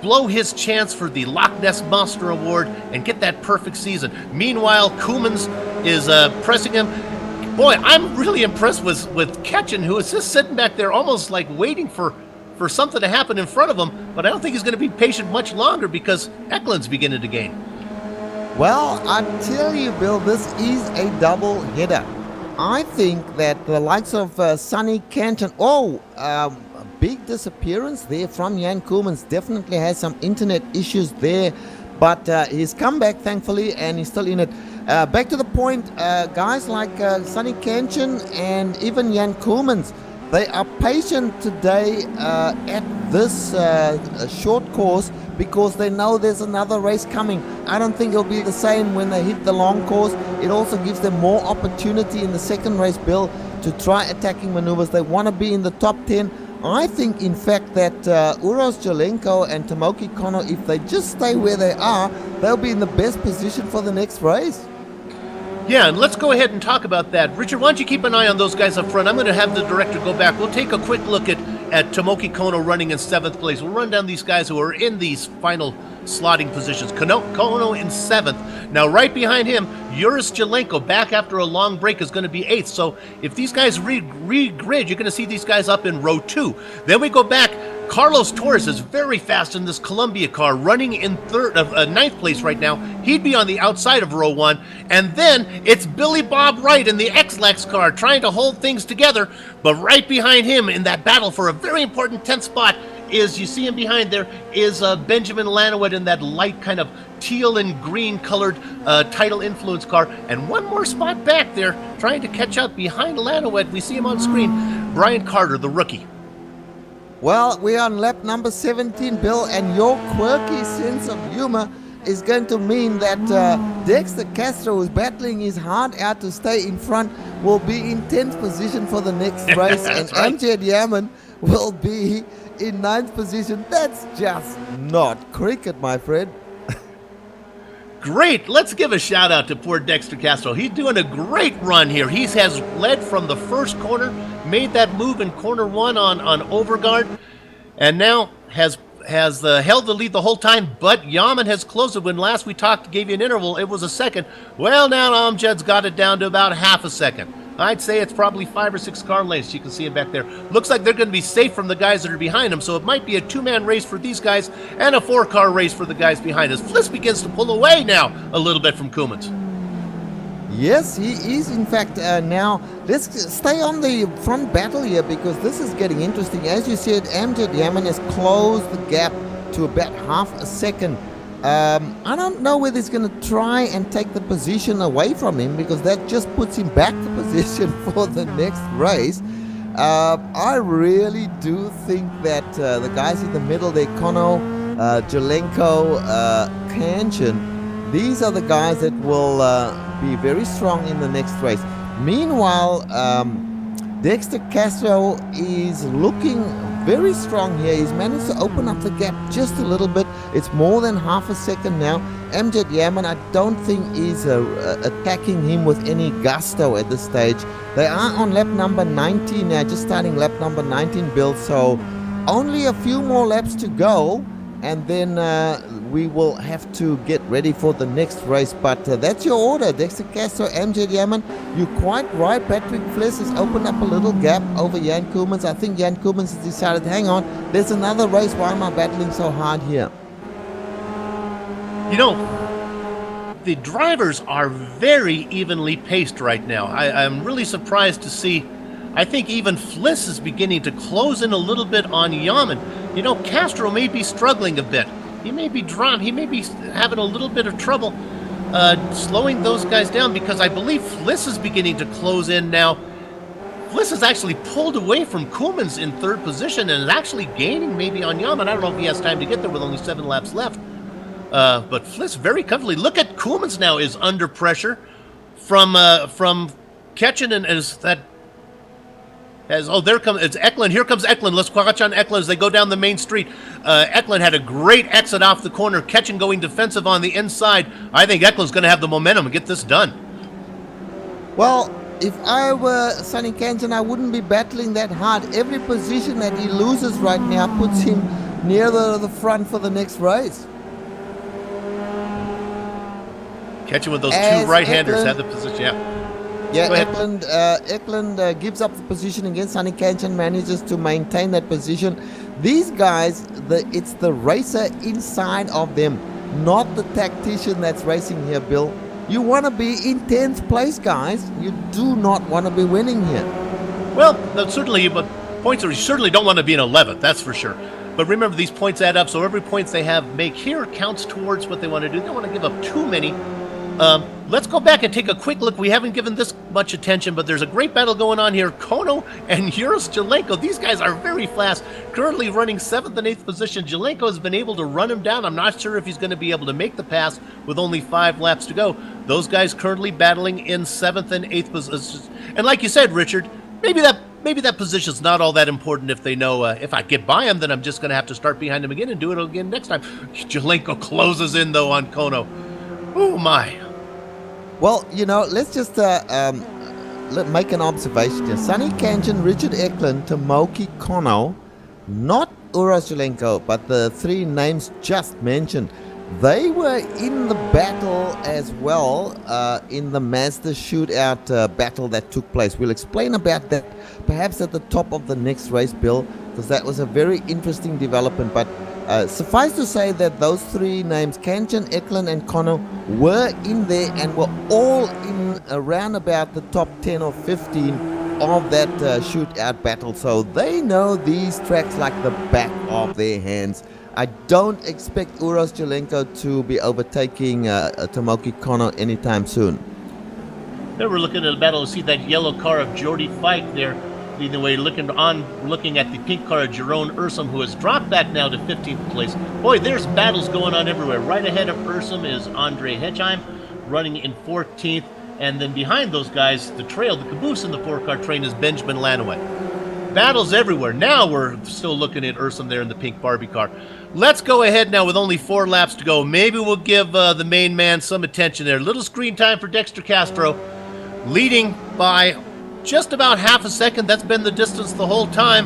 blow his chance for the Loch Ness Monster Award and get that perfect season. Meanwhile, Koemans is pressing him. Boy, I'm really impressed with Ketchen, who is just sitting back there almost like waiting for something to happen in front of him, but I don't think he's going to be patient much longer because Eklund's beginning to gain. Well, I tell you, Bill, this is a double header. I think that the likes of Sunny Canton, a big disappearance there from Jan Koemans. Definitely has some internet issues there, but he's come back thankfully and he's still in it. Back to the point, guys like Sunny Canton and even Jan Koemans, they are patient today at this short course because they know there's another race coming. I don't think it'll be the same when they hit the long course. It also gives them more opportunity in the second race, Bill, to try attacking maneuvers. They want to be in the top 10. I think, in fact, that Uros Jelenko and Tomoki Kono, if they just stay where they are, they'll be in the best position for the next race. Yeah, and let's go ahead and talk about that. Richard, why don't you keep an eye on those guys up front? I'm going to have the director go back. We'll take a quick look at Tomoki Kono running in 7th place. We'll run down these guys who are in these final slotting positions. Kono in 7th. Now, right behind him, Uros Jelenko, back after a long break, is going to be 8th. So if these guys regrid, you're going to see these guys up in row 2. Then we go back. Carlos Torres is very fast in this Columbia car, running in 9th place right now. He'd be on the outside of row 1. And then it's Billy Bob Wright in the X-Lax car trying to hold things together. But right behind him in that battle for a very important 10th spot is, you see him behind there, is Benjamin Lanowet in that light kind of teal and green colored Tidal Influence car. And one more spot back there trying to catch up behind Lanowet. We see him on screen. Brian Carter, the rookie. Well, we're on lap number 17, Bill, and your quirky sense of humor is going to mean that Dexter Castro, who's battling his heart out to stay in front, will be in 10th position for the next race, and right. Amjad Yaman will be in 9th position. That's just not cricket, my friend. Great. Let's give a shout out to poor Dexter Castro. He's doing a great run here. He has led from the first corner, made that move in corner 1 on Overgaard, and now has held the lead the whole time, but Yaman has closed it. When last we talked, gave you an interval, it was a second. Well, now Amjad's got it down to about half a second. I'd say it's probably 5 or 6 car lengths. You can see him back there. Looks like they're going to be safe from the guys that are behind him, so it might be a 2-man race for these guys and a 4-car race for the guys behind us. Fliss begins to pull away now a little bit from Koemans. Yes, he is, in fact, now. Let's stay on the front battle here because this is getting interesting. As you said, Amjad Yaman has closed the gap to about half a second. I don't know whether he's going to try and take the position away from him because that just puts him back to position for the next race. I really do think that the guys in the middle there, Kono, Jelenko, Kanchan, these are the guys that will be very strong in the next race. Meanwhile, Dexter Castro is looking very strong here. He's managed to open up the gap just a little bit. It's more than half a second now. Amjad Yaman, I don't think is attacking him with any gusto at this stage. They are on lap number 19 now, just starting lap number 19, Bill. So only a few more laps to go, and then we will have to get ready for the next race. But that's your order, Dexter Castro, Amjad Yaman. You're quite right. Patrick Fliss has opened up a little gap over Jan Koemans. I think Jan Koemans has decided, hang on, there's another race. Why am I battling so hard here? You know, the drivers are very evenly paced right now. I'm really surprised to see I think even Fliss is beginning to close in a little bit on Yaman. You know, Castro may be struggling a bit. He may be drawn. He may be having a little bit of trouble slowing those guys down, because I believe Fliss is beginning to close in now. Fliss is actually pulled away from Koolman's in third position and is actually gaining maybe on Yaman. I don't know if he has time to get there with only 7 laps left. But Fliss very comfortably. Look at Koolman's now is under pressure from Ketchen, and there comes it's Eklund. Here comes Eklund. Let's watch on Eklund as they go down the main street. Eklund had a great exit off the corner. Ketchen going defensive on the inside. I think Eklund's going to have the momentum and get this done. Well, if I were Sonny Kenton, I wouldn't be battling that hard. Every position that he loses right now puts him near the front for the next race. Ketchen with those As two right-handers Eklund, had the position. Yeah, Go ahead. Eklund gives up the position against Sonny Kenton, manages to maintain that position. These guys, it's the racer inside of them, not the tactician that's racing here, Bill. You want to be in 10th place, guys. You do not want to be winning here. Well, certainly, but points are, you certainly don't want to be in 11th, that's for sure. But remember, these points add up, so every point they make here counts towards what they want to do. They don't want to give up too many. Let's go back and take a quick look. We haven't given this much attention, but there's a great battle going on here. Kono and Yuris Jelenko. These guys are very fast. Currently running 7th and 8th position. Jelenko has been able to run him down. I'm not sure if he's going to be able to make the pass with only 5 laps to go. Those guys currently battling in 7th and 8th positions. And like you said, Richard, maybe that position's not all that important if they know if I get by him, then I'm just going to have to start behind him again and do it again next time. Jelenko closes in, though, on Kono. Oh, my. Well, you know, let's just make an observation here. Sonny Kenton, Richard Eklund, Tomoki Kono, not Uras Jelenko, but the 3 names just mentioned, they were in the battle as well, in the Mazda shootout battle that took place. We'll explain about that perhaps at the top of the next race, Bill, because that was a very interesting development. But suffice to say that those 3 names, Kenton, Eklund, and Kono, were in there and were all in around about the top 10 or 15 of that shootout battle. So they know these tracks like the back of their hands. I don't expect Uros Jelenko to be overtaking Tomoki Kono anytime soon. There we're looking at the battle to see that yellow car of Jordy Fike there leading the way, looking at the pink car of Jerome Ursum, who has dropped back now to 15th place. Boy, there's battles going on everywhere. Right ahead of Ursum is Andre Hedgeheim, running in 14th, and then behind those guys, the caboose in the 4-car train is Benjamin Lanaway. Battles everywhere. Now we're still looking at Ursum there in the pink Barbie car. Let's go ahead now with only 4 laps to go. Maybe we'll give the main man some attention there. Little screen time for Dexter Castro, leading by just about half a second. That's been the distance the whole time.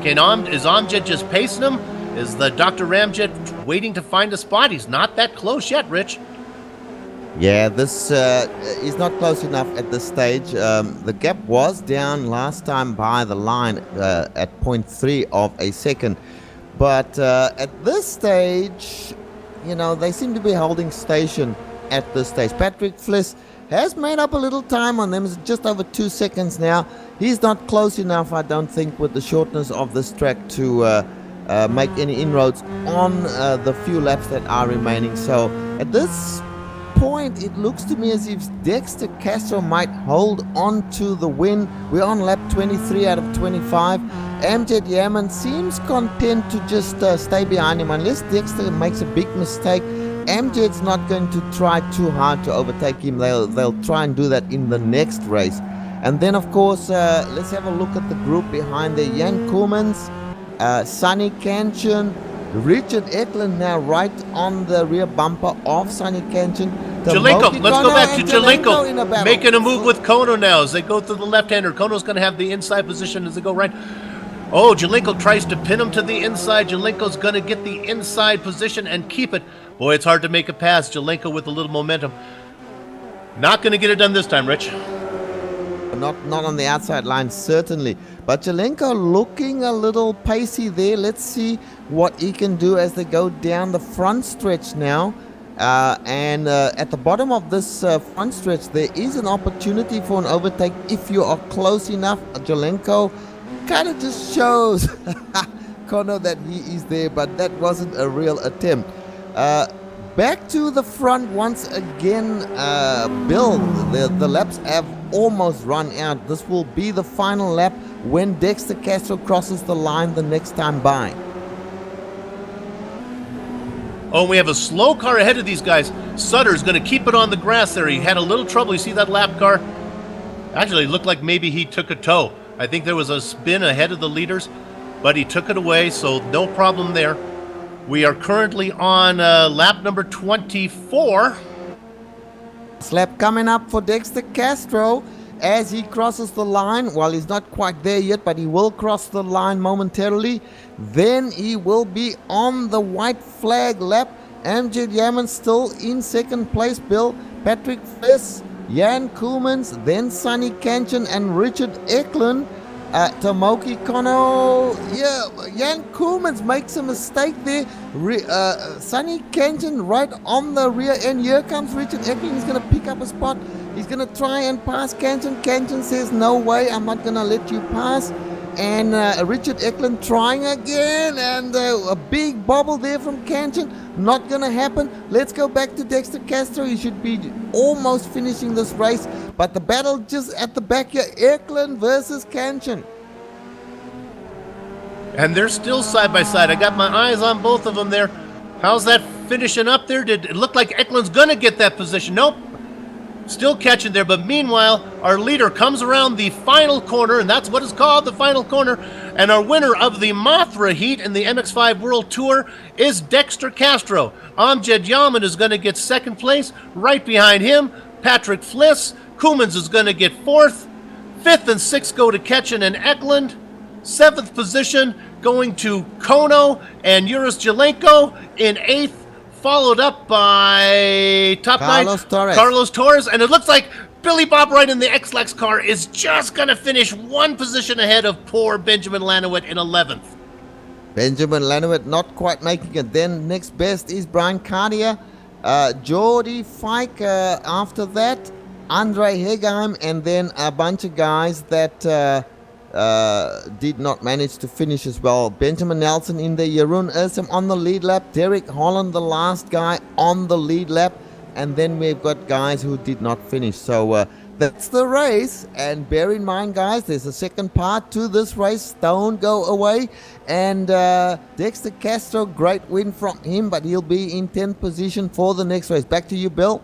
Is Amjad just pacing him? Is the Dr. Ramjet waiting to find a spot? He's not that close yet, Rich. Yeah, this is not close enough at this stage. The gap was down last time by the line at 0.3 of a second. But at this stage, you know, they seem to be holding station at this stage. Patrick Fliss has made up a little time on them. It's just over 2 seconds now. He's not close enough, I don't think, with the shortness of this track to make any inroads on the few laps that are remaining. So at this point, it looks to me as if Dexter Castro might hold on to the win. We're on lap 23 out of 25. Amjad Yaman seems content to just stay behind him. Unless Dexter makes a big mistake, Amjad's not going to try too hard to overtake him. They'll try and do that in the next race. And then, of course, let's have a look at the group behind there. Jan Koolmans, Sonny Kenton, Richard Eklund now right on the rear bumper of Sonny Kenton. Jelenko, let's go back to Jelenko making a move with Kono now as they go through the left-hander. Kono's going to have the inside position as they go right. Oh, Jelenko tries to pin him to the inside. Jelenko's going to get the inside position and keep it. Boy, it's hard to make a pass. Jelenko with a little momentum. Not going to get it done this time, Rich. Not on the outside line, certainly. But Jelenko looking a little pacey there. Let's see what he can do as they go down the front stretch now. And at the bottom of this front stretch, there is an opportunity for an overtake if you are close enough. Jelenko kind of just shows Kono that he is there, but that wasn't a real attempt. Back to the front once again, Bill. The laps have almost run out. This will be the final lap when Dexter Castro crosses the line the next time by. Oh, we have a slow car ahead of these guys. Sutter's going to keep it on the grass there. He had a little trouble. You see that lap car? Actually, it looked like maybe he took a tow. I think there was a spin ahead of the leaders, but he took it away, so no problem there. We are currently on lap number 24. Lap coming up for Dexter Castro as he crosses the line. Well, he's not quite there yet, but he will cross the line momentarily. Then he will be on the white flag lap. Amjad Yaman still in second place, Bill. Patrick Fliss, Jan Koolmans, then Sonny Kanchan and Richard Eklund. Tomoki Kono, Jan Koolmans makes a mistake there. Sonny Kanchan right on the rear end. Here comes Richard Eklund. He's going to pick up a spot. He's going to try and pass Kanchan. Kanchan says, no way, I'm not going to let you pass. And Richard Eklund trying again. And a big bobble there from Kanchan. Not going to happen. Let's go back to Dexter Castro. He should be almost finishing this race. But the battle just at the back here. Eklund versus Kanchan. And they're still side by side. I got my eyes on both of them there. How's that finishing up there? Did it look like Eklund's going to get that position? Nope. Still catching there, but meanwhile, our leader comes around the final corner, and that's what is called the final corner, and our winner of the Mothra heat in the MX-5 World Tour is Dexter Castro. Amjad Yaman is going to get second place. Right behind him, Patrick Fliss. Koolmans is going to get fourth. Fifth and sixth go to Ketchen and Eklund. Seventh position going to Kono and Uris Jelenko in eighth. Followed up by top Carlos Torres. Carlos Torres, and it looks like Billy Bob Wright in the X-Lax car is just going to finish one position ahead of poor Benjamin Lanowit in 11th. Benjamin Lanowit not quite making it. Then next best is Brian Cartier, Jordi Fike after that, Andre Hegheim, and then a bunch of guys that did not manage to finish as well. Benjamin Nelson in there, Jeroen Ursum on the lead lap, Derek Holland the last guy on the lead lap, and then we've got guys who did not finish. So that's the race, and bear in mind guys, there's a second part to this race. Don't go away. And Dexter Castro, great win from him, but he'll be in 10th position for the next race. Back to you, Bill.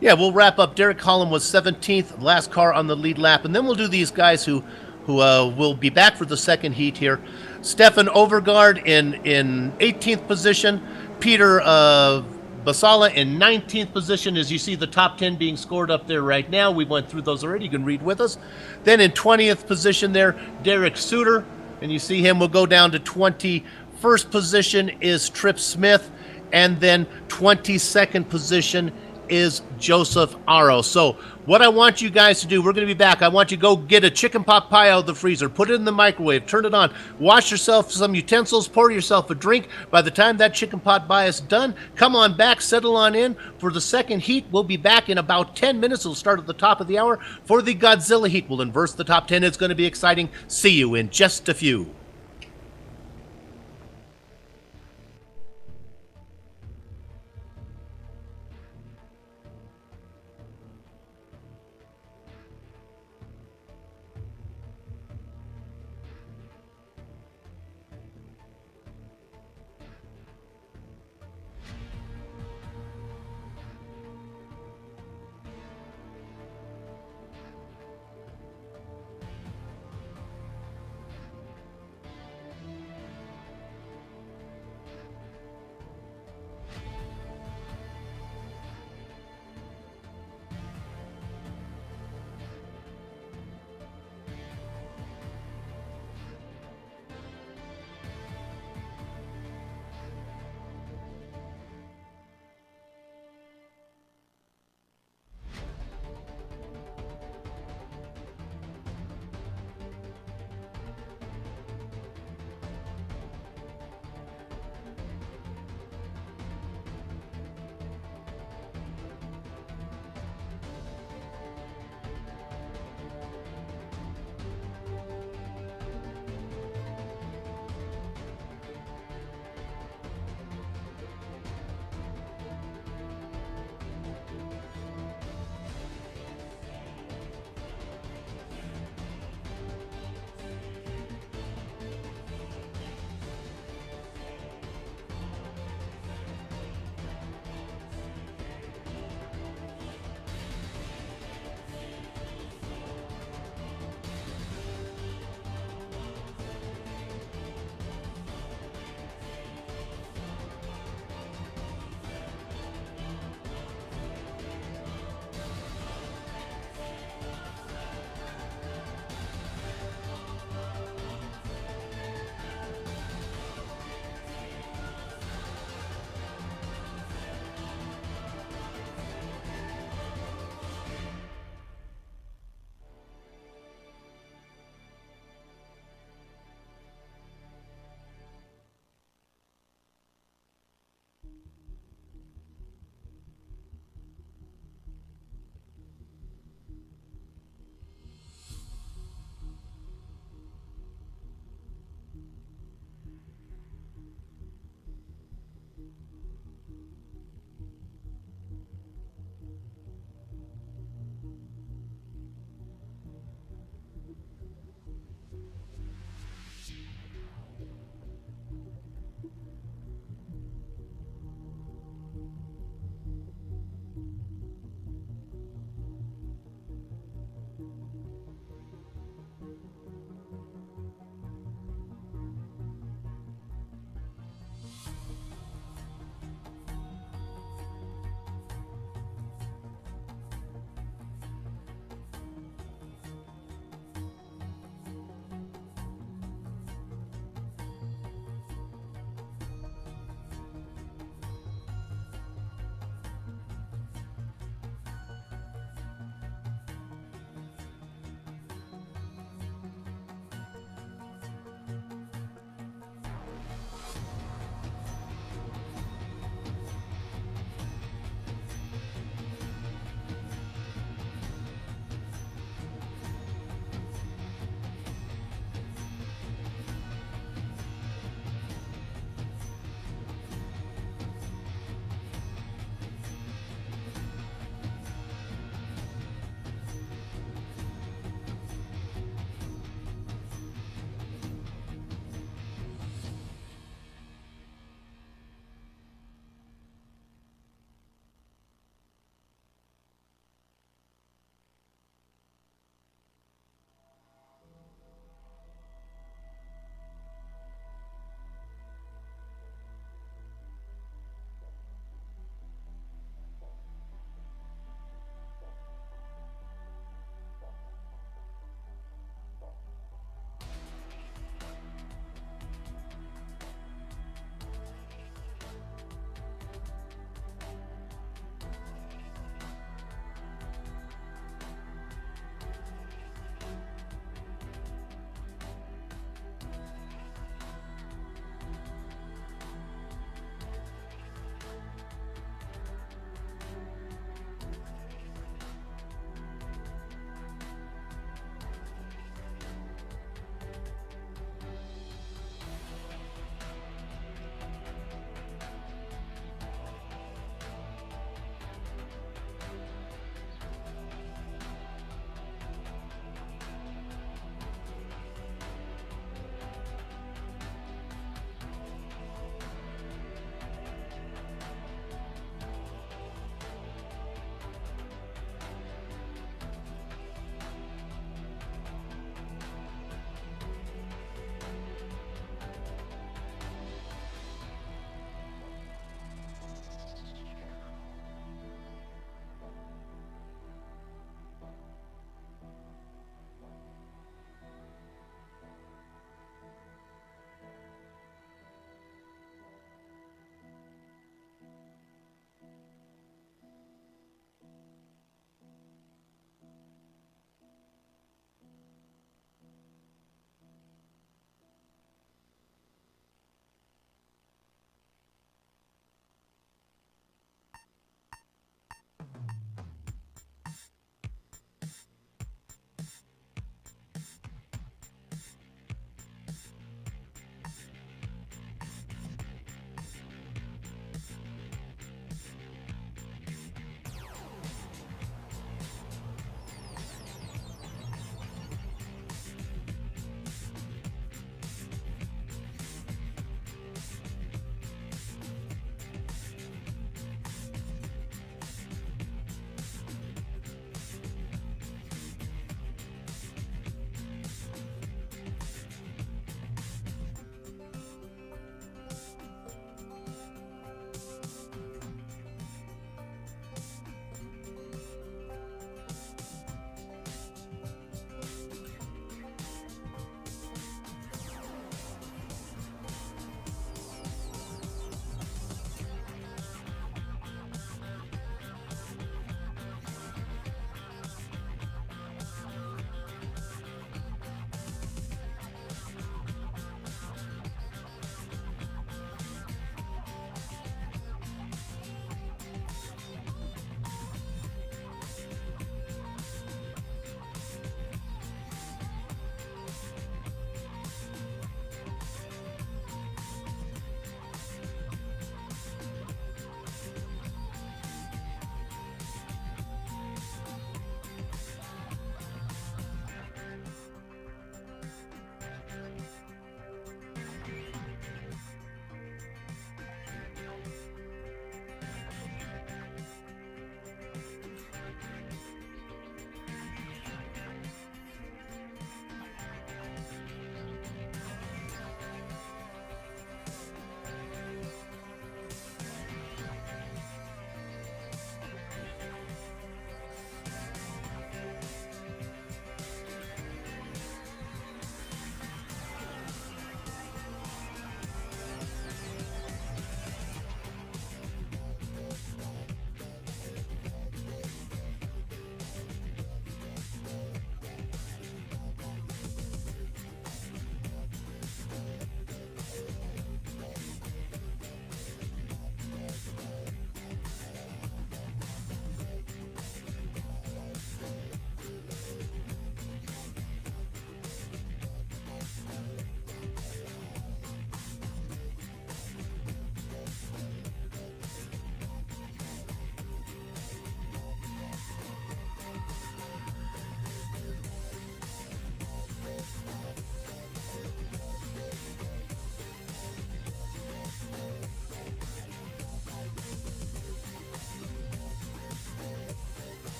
Yeah, we'll wrap up. Derek Holland was 17th, last car on the lead lap, and then we'll do these guys who will be back for the second heat here. Stefan Overgaard in 18th position. Peter Basala in 19th position. As you see the top 10 being scored up there right now. We went through those already. You can read with us. Then in 20th position there, Derek Suter. And you see him will go down to 21st position is Tripp Smith. And then 22nd position is Joseph Aro. So what I want you guys to do, we're going to be back. I want you to go get a chicken pot pie out of the freezer, put it in the microwave, turn it on, wash yourself some utensils, pour yourself a drink. By the time that chicken pot pie is done, come on back, settle on in for the second heat. We'll be back in about 10 minutes. It'll start at the top of the hour for the Godzilla heat. We'll inverse the top 10. It's going to be exciting. See you in just a few.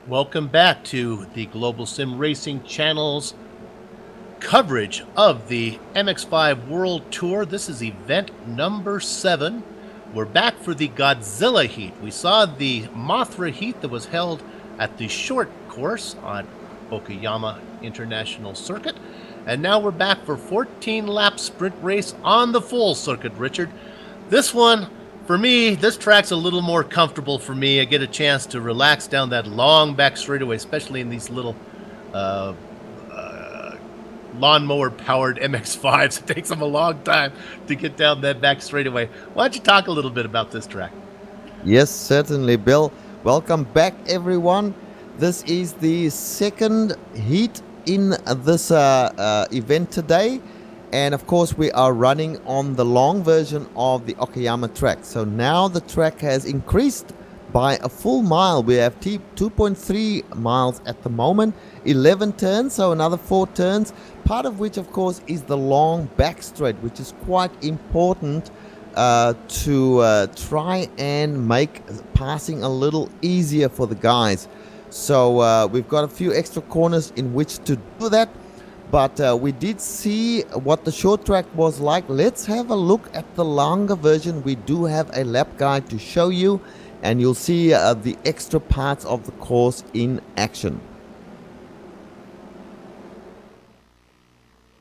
Welcome back to the Global Sim Racing Channel's coverage of the MX-5 World Tour. This is event number 7. We're back for the Godzilla heat. We saw the Mothra heat that was held at the short course on Okayama International Circuit. And now we're back for 14-lap sprint race on the full circuit, Richard. This one, for me, this track's a little more comfortable for me. I get a chance to relax down that long back straightaway, especially in these little lawnmower-powered MX-5s. It takes them a long time to get down that back straightaway. Why don't you talk a little bit about this track? Yes, certainly, Bill. Welcome back, everyone. This is the second heat in this event today. And of course, we are running on the long version of the Okayama track. So now the track has increased by a full mile. We have 2.3 miles at the moment, 11 turns, so another 4 turns, part of which of course is the long back straight, which is quite important to try and make passing a little easier for the guys. So we've got a few extra corners in which to do that, but we did see what the short track was like. Let's have a look at the longer version. We do have a lap guide to show you, and you'll see the extra parts of the course in action.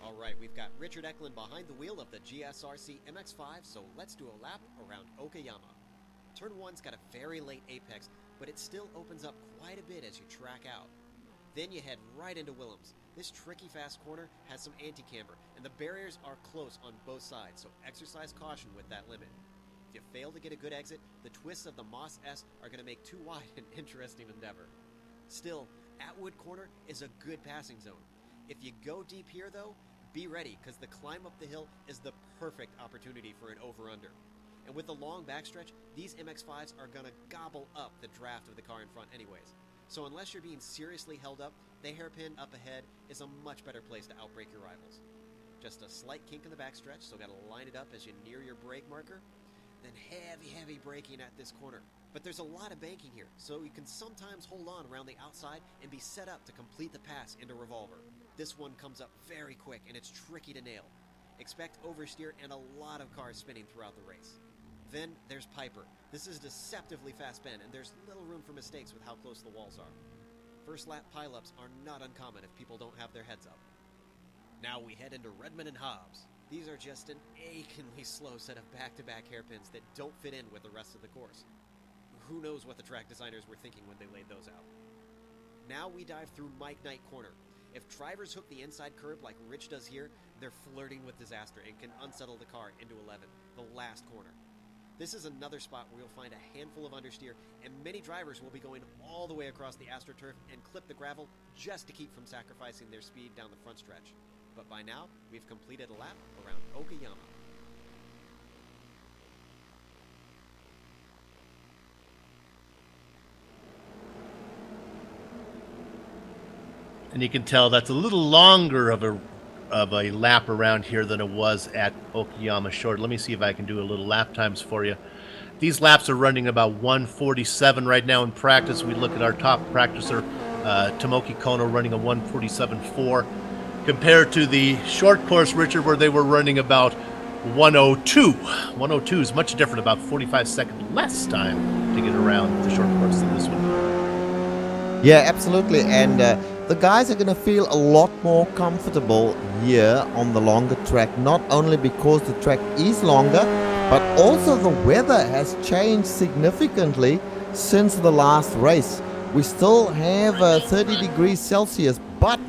All right, we've got Richard Eklund behind the wheel of the GSRC MX-5, so let's do a lap around Okayama. Turn 1's got a very late apex, but it still opens up quite a bit as you track out. Then you head right into Willems. This tricky fast corner has some anti-camber, and the barriers are close on both sides, so exercise caution with that limit. If you fail to get a good exit, the twists of the Moss S are going to make too wide an interesting endeavor. Still, Atwood Corner is a good passing zone. If you go deep here, though, be ready, because the climb up the hill is the perfect opportunity for an over-under. And with the long backstretch, these MX-5s are going to gobble up the draft of the car in front anyways. So unless you're being seriously held up, the hairpin up ahead is a much better place to outbrake your rivals. Just a slight kink in the backstretch, so got to line it up as you near your brake marker. Then heavy braking at this corner. But there's a lot of banking here, so you can sometimes hold on around the outside and be set up to complete the pass into Revolver. This one comes up very quick and it's tricky to nail. Expect oversteer and a lot of cars spinning throughout the race. Then there's Piper. This is a deceptively fast bend, and there's little room for mistakes with how close the walls are. First lap pileups are not uncommon if people don't have their heads up. Now we head into Redmond and Hobbs. These are just an achingly slow set of back-to-back hairpins that don't fit in with the rest of the course. Who knows what the track designers were thinking when they laid those out. Now we dive through Mike Knight Corner. If drivers hook the inside curb like Rich does here, they're flirting with disaster and can unsettle the car into 11, the last corner. This is another spot where you'll find a handful of understeer, and many drivers will be going all the way across the AstroTurf and clip the gravel just to keep from sacrificing their speed down the front stretch. But by now, we've completed a lap around Okayama. And you can tell that's a little longer of a lap around here than it was at Okayama Short. Let me see if I can do a little lap times for you. These laps are running about 1:47 right now in practice. We look at our top practicer, Tomoki Kono, running a 1:47.4, compared to the short course, Richard, where they were running about 1:02. 1:02 is much different, about 45 seconds less time to get around the short course than this one. Yeah, absolutely. And the guys are going to feel a lot more comfortable here on the longer track, not only because the track is longer, but also the weather has changed significantly since the last race. We still have 30 degrees Celsius, but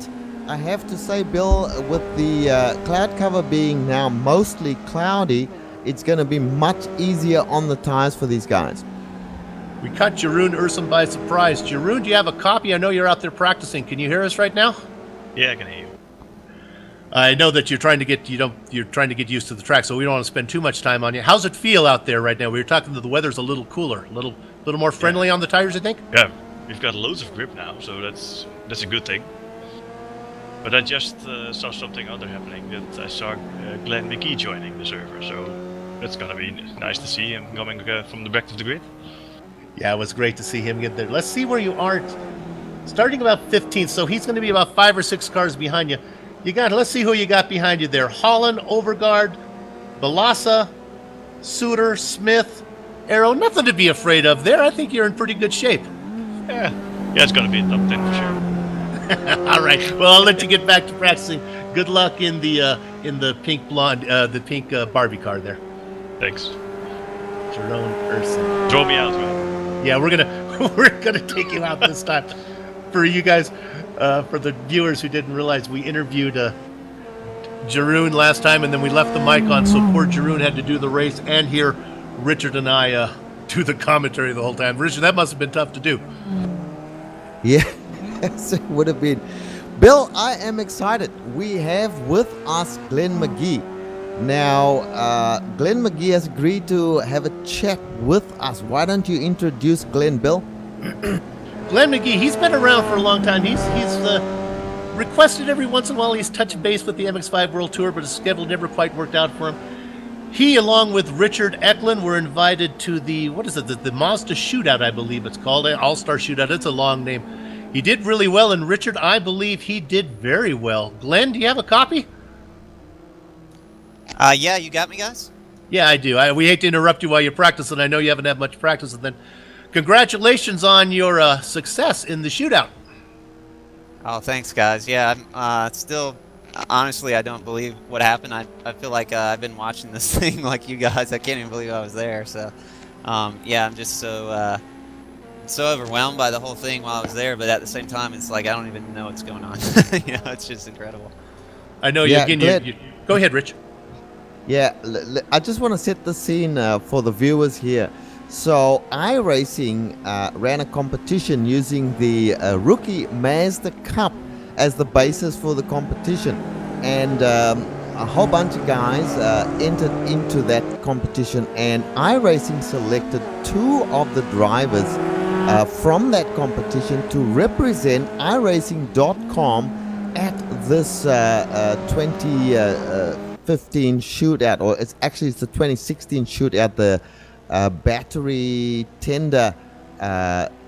I have to say, Bill, with the cloud cover being now mostly cloudy, it's going to be much easier on the tires for these guys. We caught Jeroen Ursum by surprise. Jeroen, do you have a copy? I know you're out there practicing. Can you hear us right now? Yeah, I can hear you. I know that you're trying to get used to the track, so we don't want to spend too much time on you. How's it feel out there right now? We were talking that the weather's a little cooler, a little more friendly on the tires, I think. Yeah, we've got loads of grip now, so that's a good thing. But I just saw something other happening. That I saw Glenn McKee joining the server, so that's gonna be nice to see him coming from the back of the grid. Yeah, it was great to see him get there. Let's see where you aren't starting about 15th, so he's going to be about 5 or 6 cars behind you. Let's see who you got behind you there. Holland, Overgaard, Balassa, Suter, Smith, Arrow. Nothing to be afraid of there. I think you're in pretty good shape. Yeah, it's gonna be a top 10 for sure. All right. Well, I'll let you get back to practicing. Good luck in the pink blonde, the pink Barbie car there. Thanks. Jerome Urson. Draw me out, man. Yeah, we're gonna take you out this time. For you guys, for the viewers who didn't realize, we interviewed Jeroen last time, and then we left the mic on, so poor Jeroen had to do the race and hear Richard and I do the commentary the whole time. Richard, that must have been tough to do. Yeah, yes, it would have been. Bill, I am excited. We have with us Glenn McGee. Now, Glenn McGee has agreed to have a chat with us. Why don't you introduce Glenn, Bill? Glenn McGee, he's been around for a long time. He's requested every once in a while. He's touched base with the MX-5 World Tour, but his schedule never quite worked out for him. He, along with Richard Eklund, were invited to the Mazda Shootout, I believe it's called, All-Star Shootout. It's a long name. He did really well, and Richard, I believe he did very well. Glenn, do you have a copy? Yeah, you got me, guys? Yeah, I do. We hate to interrupt you while you're practicing. I know you haven't had much practice. And then congratulations on your success in the shootout. Oh, thanks, guys. Yeah, I'm still, honestly, I don't believe what happened. I feel like I've been watching this thing like you guys. I can't even believe I was there. So, yeah, I'm just so overwhelmed by the whole thing while I was there. But at the same time, it's like I don't even know what's going on. It's just incredible. I know. Yeah, you go ahead, Rich. Yeah, I just want to set the scene for the viewers here. So iRacing ran a competition using the rookie Mazda Cup as the basis for the competition, and a whole bunch of guys entered into that competition, and iRacing selected 2 of the drivers from that competition to represent iRacing.com at this 2015 shootout, or it's the 2016 shootout, the battery tender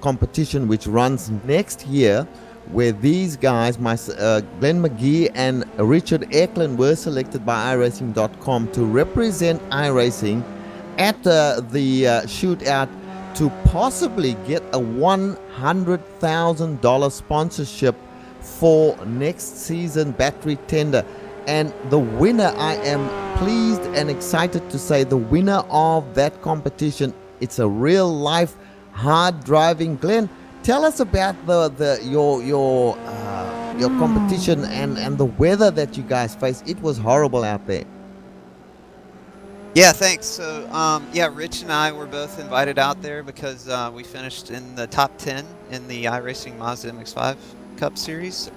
competition, which runs next year, where these guys, Glenn McGee and Richard Eklund, were selected by iRacing.com to represent iRacing at the shootout to possibly get a $100,000 sponsorship for next season battery tender. And the winner, I am pleased and excited to say, the winner of that competition, it's a real life hard driving. Glenn, tell us about your competition and the weather that you guys faced. It was horrible out there. Yeah, thanks. So, yeah, Rich and I were both invited out there because we finished in the top 10 in the iRacing Mazda MX-5 Cup Series.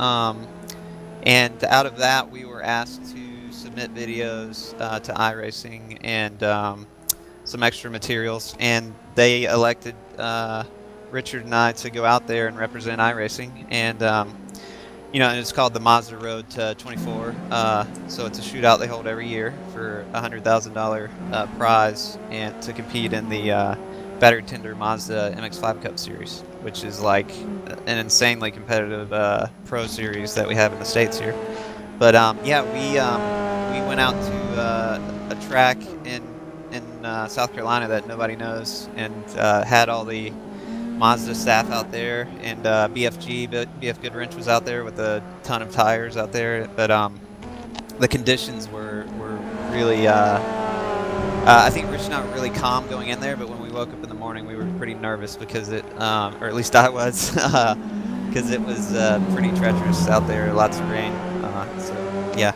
And out of that, we were asked to submit videos to iRacing and some extra materials. And they elected Richard and I to go out there and represent iRacing. And, and it's called the Mazda Road to 24. So it's a shootout they hold every year for a $100,000 prize and to compete in the battery tender Mazda MX-5 Cup Series, which is like an insanely competitive pro series that we have in the States here. But yeah, we went out to a track in South Carolina that nobody knows, and had all the Mazda staff out there, and BF Goodwrench was out there with a ton of tires out there. But the conditions were really I think Rich and I were really calm going in there, but when we woke up in the morning, we were pretty nervous because or at least I was, because it was pretty treacherous out there, lots of rain. So yeah.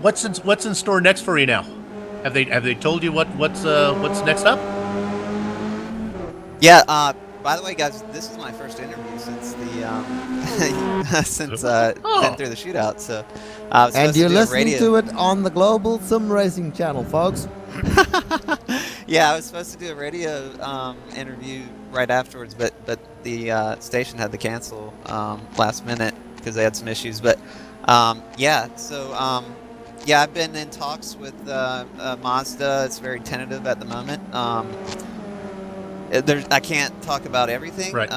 What's in store next for you now? Have they told you what's next up? Yeah. By the way, guys, this is my first interview since the been through the shootout. So and you're listening to it on the Global Sim Racing channel, folks. Yeah, I was supposed to do a radio interview right afterwards, but the station had to cancel last minute because they had some issues. But yeah, so yeah, I've been in talks with Mazda. It's very tentative at the moment. I can't talk about everything. Right.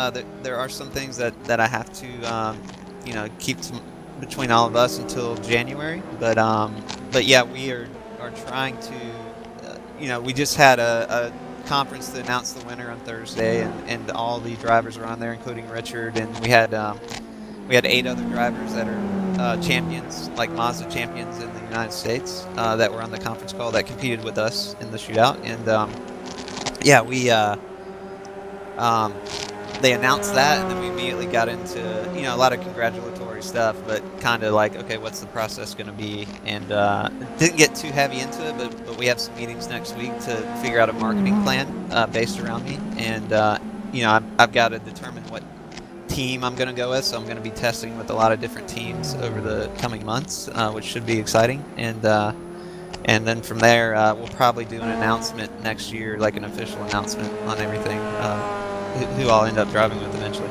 There are some things that I have to, keep between all of us until January. But yeah, we are trying to, we just had a conference to announce the winner on Thursday, and all the drivers were on there, including Richard, and we had 8 other drivers that are champions, like Mazda champions in the United States, that were on the conference call that competed with us in the shootout, and yeah, they announced that, and then we immediately got into a lot of congratulatory stuff, but kind of like, okay, what's the process going to be? And didn't get too heavy into it, but we have some meetings next week to figure out a marketing plan based around me, and I've got to determine what team I'm going to go with, so I'm going to be testing with a lot of different teams over the coming months, which should be exciting, and then from there we'll probably do an announcement next year, like an official announcement on everything, who I'll end up driving with eventually.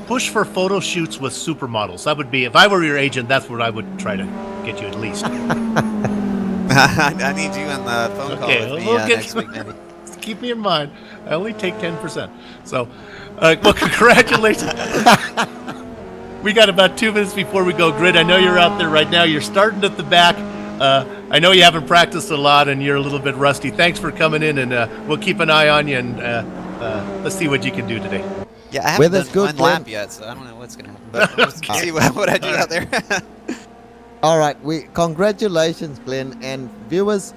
Push for photo shoots with supermodels. That would be, if I were your agent, that's what I would try to get you at least. I need you on the phone call with me next week, maybe. Keep me in mind. I only take 10%. So, well, congratulations. We got about 2 minutes before we go grid. I know you're out there right now. You're starting at the back. I know you haven't practiced a lot and you're a little bit rusty. Thanks for coming in, and we'll keep an eye on you, and let's see what you can do today. Yeah, I haven't done one lap yet, so I don't know what's going to happen. But we'll see what I do out there. All right, congratulations, Glenn, and viewers.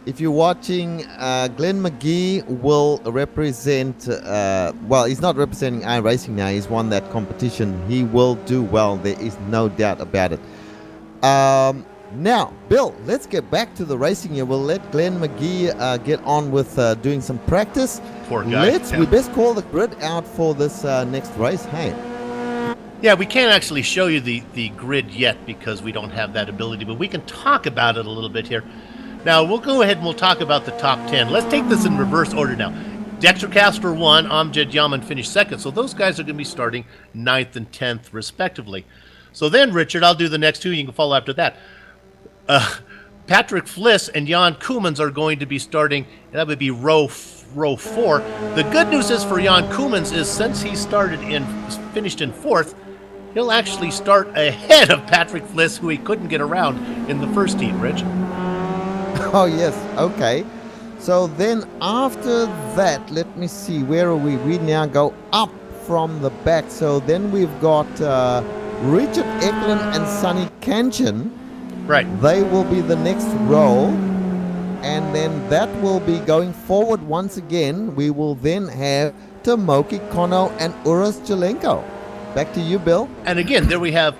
If you're watching, Glenn McGee will represent. Well, he's not representing iRacing now. He's won that competition. He will do well. There is no doubt about it. Now, Bill, let's get back to the racing here. We'll let Glenn McGee get on with doing some practice. Poor guy. We best call the grid out for this next race, hey? Yeah, we can't actually show you the grid yet because we don't have that ability, but we can talk about it a little bit here. Now, we'll go ahead and we'll talk about the top 10. Let's take this in reverse order now. Dexter Castor won, Amjad Yaman finished second, so those guys are going to be starting 9th and 10th, respectively. So then, Richard, I'll do the next two. You can follow after that. Patrick Fliss and Jan Koemans are going to be starting. That would be row 4. The good news is for Jan Koemans is since he finished in 4th, he'll actually start ahead of Patrick Fliss, who he couldn't get around in the first heat, Rich. Oh, yes. Okay. So then after that, let me see. Where are we? We now go up from the back. So then we've got Richard Eklund and Sonny Kanchan. Right. They will be the next row. And then that will be going forward once again. We will then have Tomoki Kono and Uros Jelenko. Back to you, Bill. And again, there we have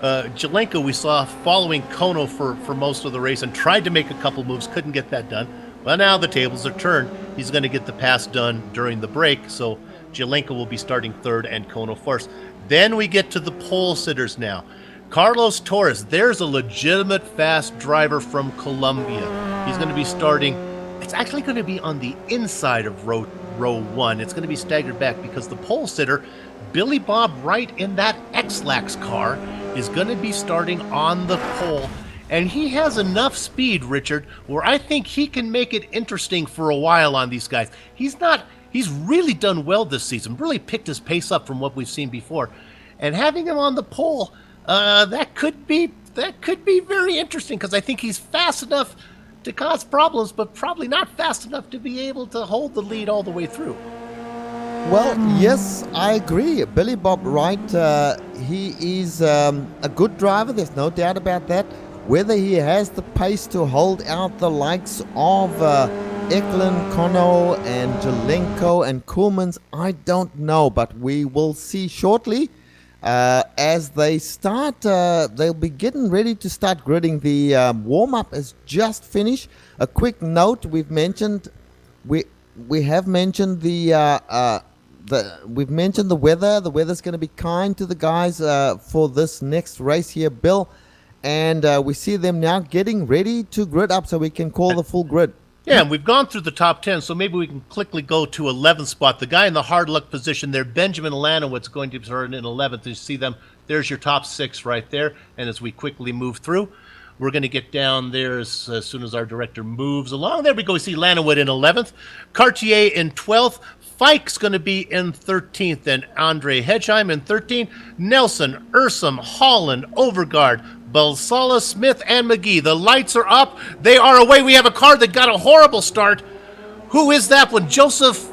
Jelenko. We saw following Kono for most of the race and tried to make a couple moves, couldn't get that done. Well, now the tables are turned. He's going to get the pass done during the break, so Jelenko will be starting 3rd and Kono 1st. Then we get to the pole sitters now. Carlos Torres, there's a legitimate fast driver from Colombia. He's going to be starting, it's actually going to be on the inside of row 1. It's going to be staggered back because the pole sitter, Billy Bob Wright in that X-Lax car, is going to be starting on the pole. And he has enough speed, Richard, where I think he can make it interesting for a while on these guys. He's really done well this season, really picked his pace up from what we've seen before. And having him on the pole, that could be very interesting because I think he's fast enough to cause problems, but probably not fast enough to be able to hold the lead all the way through. Well, yes, I agree. Billy Bob Wright, he is a good driver. There's no doubt about that. Whether he has the pace to hold out the likes of Eklund, Kono, and Jelenko and Koemans, I don't know, but we will see shortly. As they start, they'll be getting ready to start gridding. The warm-up is just finished. A quick note: we've mentioned the weather. The weather's going to be kind to the guys for this next race here, Bill, and we see them now getting ready to grid up, so we can call the full grid. Yeah, and we've gone through the top 10, so maybe we can quickly go to 11th spot. The guy in the hard luck position there, Benjamin Lanowitz, going to start in 11th. You see them. There's your top 6 right there. And as we quickly move through, we're going to get down there as soon as our director moves along. There we go. We see Lanowitz in 11th, Cartier in 12th, Fike's going to be in 13th, and Andre Hedgeheim in 13. Nelson, Ursum, Holland, Overgaard, Balsala, Smith, and McGee. The lights are up. They are away. We have a car that got a horrible start. Who is that one? Joseph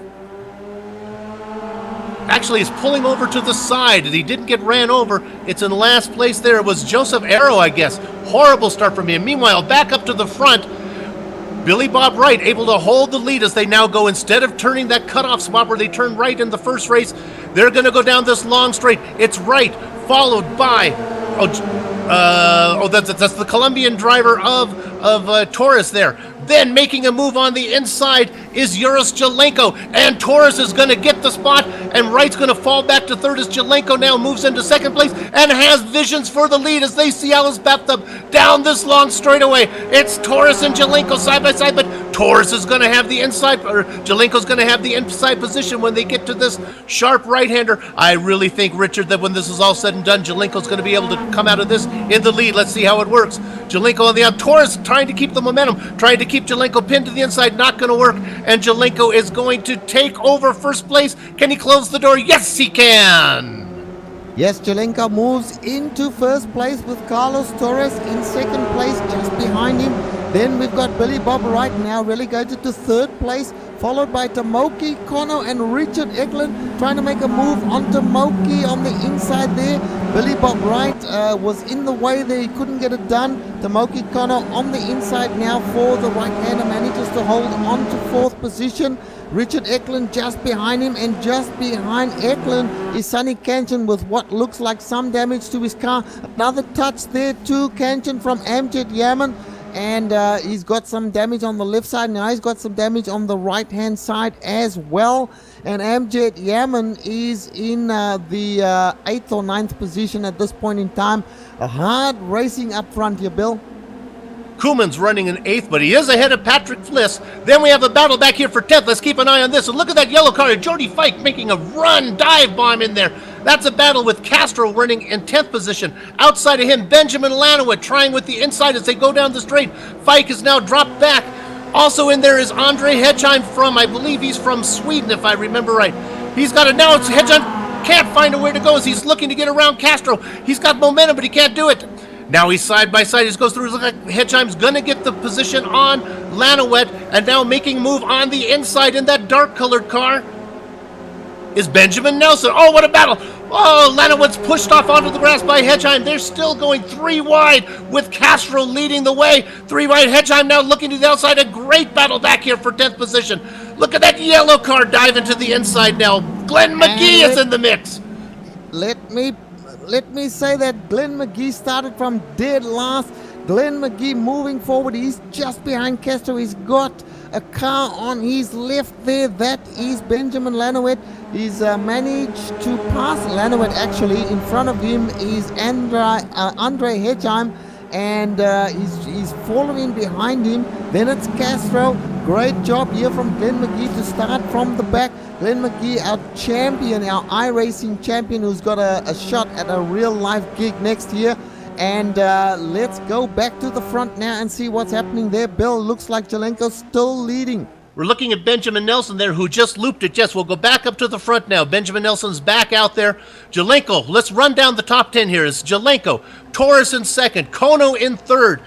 actually is pulling over to the side. He didn't get ran over. It's in last place there. It was Joseph Arrow, I guess. Horrible start from him. Meanwhile, back up to the front, Billy Bob Wright able to hold the lead as they now go, instead of turning that cutoff spot where they turned right in the first race, they're going to go down this long straight. It's Wright, followed by, that's the Colombian driver of Taurus there. Then making a move on the inside is Uros Jelenko, and Taurus is going to get the spot, and Wright's going to fall back to third as Jelenko now moves into second place and has visions for the lead as they see Alice Betham down this long straightaway. It's Taurus and Jelenko side by side, but Taurus is going to have the inside, or Jelenko's going to have the inside position when they get to this sharp right-hander. I really think, Richard, that when this is all said and done, Jelenko's going to be able to come out of this in the lead. Let's see how it works. Jelenko on the out. Taurus trying to keep the momentum, trying to keep Jelenko pinned to the inside, not going to work, and Jelenko is going to take over first place. Can he close the door? Yes, he can! Yes, Jelenko moves into first place with Carlos Torres in second place, just behind him. Then we've got Billy Bob Wright now relegated to third place, followed by Tomoki Kono and Richard Eklund trying to make a move on Tomoki on the inside there. Billy Bob Wright was in the way there, he couldn't get it done. Tomoki Kono on the inside now for the right-hander, manages to hold on to fourth position. Richard Eklund just behind him, and just behind Eklund is Sonny Kanchan with what looks like some damage to his car. Another touch there to Kanchan from Amjad Yaman, and he's got some damage on the left side. Now he's got some damage on the right-hand side as well. And Amjad Yaman is in the 8th or 9th position at this point in time. A hard racing up front here, Bill. Kuhlman's running in 8th, but he is ahead of Patrick Fliss. Then we have a battle back here for 10th. Let's keep an eye on this. And look at that yellow car. Jordy Fike making a run dive bomb in there. That's a battle with Castro running in 10th position. Outside of him, Benjamin Lanowit trying with the inside as they go down the straight. Fike is now dropped back. Also in there is Andre Hedgeheim from, I believe he's from Sweden, if I remember right. He's got it now. It's Hedgeheim can't find a where to go as he's looking to get around Castro. He's got momentum, but he can't do it. Now he's side by side. He goes through. Looks like Hedgeheim's going to get the position on Lanowet, and now making a move on the inside in that dark-colored car is Benjamin Nelson. Oh, what a battle. Oh, Lanowet's pushed off onto the grass by Hedgeheim. They're still going 3 wide with Castro leading the way. 3 wide. Hedgeheim now looking to the outside. A great battle back here for 10th position. Look at that yellow car diving to the inside now. Glenn McGee is in the mix. Let me say that Glenn McGee started from dead last. Glenn McGee moving forward. He's just behind Castro. He's got a car on his left there. That is Benjamin Lanowet. He's managed to pass Lanowet actually. In front of him is Andre Hedgeheim, and he's following behind him. Then it's Castro. Great job here from Glenn McGee to start from the back. Glenn McGee, our champion, our iRacing champion, who's got a shot at a real-life gig next year. And let's go back to the front now and see what's happening there. Bill, looks like Jelenko's still leading. We're looking at Benjamin Nelson there, who just looped it. Yes, we'll go back up to the front now. Benjamin Nelson's back out there. Jelenko, let's run down the top 10 here. It's Jelenko, Taurus in second, Kono in third.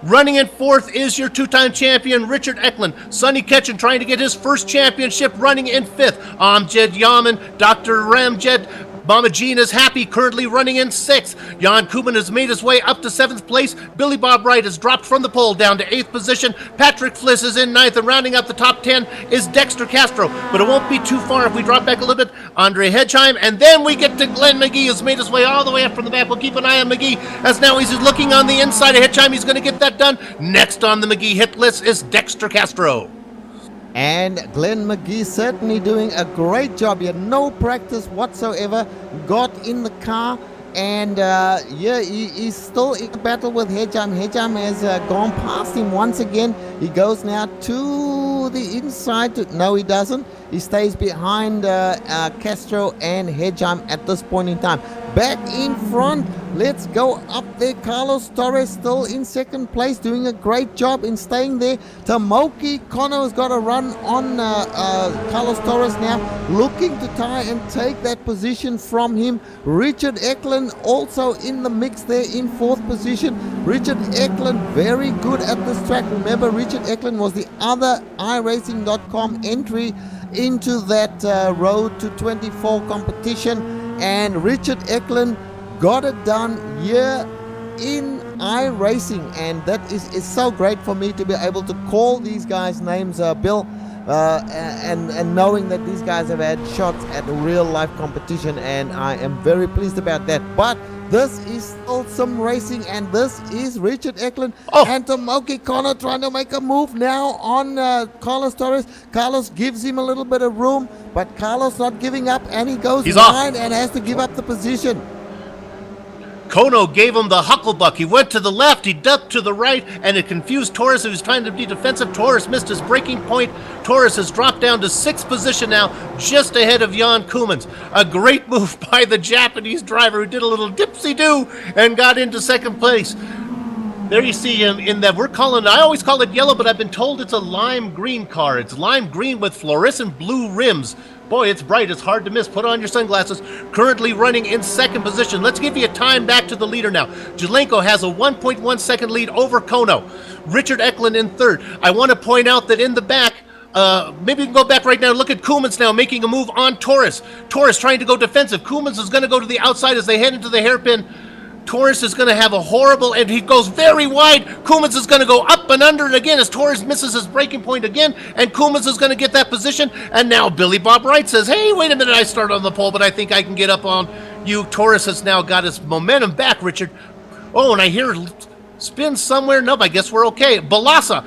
Running in fourth is your 2-time champion, Richard Eklund. Sonny Ketchen trying to get his first championship, running in fifth. Amjad Yaman, Dr. Ramjad Mama Jean is happy, currently running in 6th. Jan Koopman has made his way up to 7th place. Billy Bob Wright has dropped from the pole down to 8th position. Patrick Fliss is in 9th, and rounding up the top 10 is Dexter Castro. But it won't be too far if we drop back a little bit. Andre Hedgeheim, and then we get to Glenn McGee, who's made his way all the way up from the back. We'll keep an eye on McGee, as now he's looking on the inside of Hedgeheim. He's going to get that done. Next on the McGee hit list is Dexter Castro. And Glenn McGee certainly doing a great job. He had no practice whatsoever. Got in the car, and he's still in a battle with Hedgeheim. Hedgeheim has gone past him once again. He goes now to the inside. No, he doesn't. He stays behind Castro and Hedgeheim at this point in time. back in front. Let's go up there. Carlos Torres still in second place, doing a great job in staying there. Tomoki Kono's got a run on Carlos Torres now, looking to try and take that position from him. Richard Eklund also in the mix there in fourth position. Richard Eklund very good at this track. Remember, Richard Eklund was the other iRacing.com entry into that Road to 24 competition, and Richard Eklund got it done here in iRacing, and that is so great for me to be able to call these guys' names, Bill, and knowing that these guys have had shots at real life competition, and I am very pleased about that. But this is still some racing, and this is Richard Eklund and Tomoki Kono trying to make a move now on Carlos Torres. Carlos gives him a little bit of room, but Carlos not giving up, and he goes behind and has to give up the position. Kono gave him the hucklebuck. He went to the left, he ducked to the right, and it confused Torres, who was trying to be defensive. Torres missed his braking point. Torres has dropped down to sixth position now, just ahead of Jan Koemans. A great move by the Japanese driver, who did a little dipsy-do and got into second place. There you see him in that, I always call it yellow, but I've been told it's a lime green car. It's lime green with fluorescent blue rims. Boy, it's bright. It's hard to miss. Put on your sunglasses. Currently running in second position. Let's give you a time back to the leader now. Jelenko has a 1.1 second lead over Kono. Richard Eklund in third. I want to point out that in the back, maybe we can go back right now. Look at Koemans now making a move on Torres. Torres trying to go defensive. Koemans is going to go to the outside as they head into the hairpin. Torres is going to have a horrible, and he goes very wide. Koemans is going to go up and under it again as Torres misses his braking point again, and Koemans is going to get that position. And now Billy Bob Wright says, hey, wait a minute, I started on the pole, but I think I can get up on you. Torres has now got his momentum back, Richard. Oh, and I hear spin somewhere. Nope, I guess we're okay. Balasa,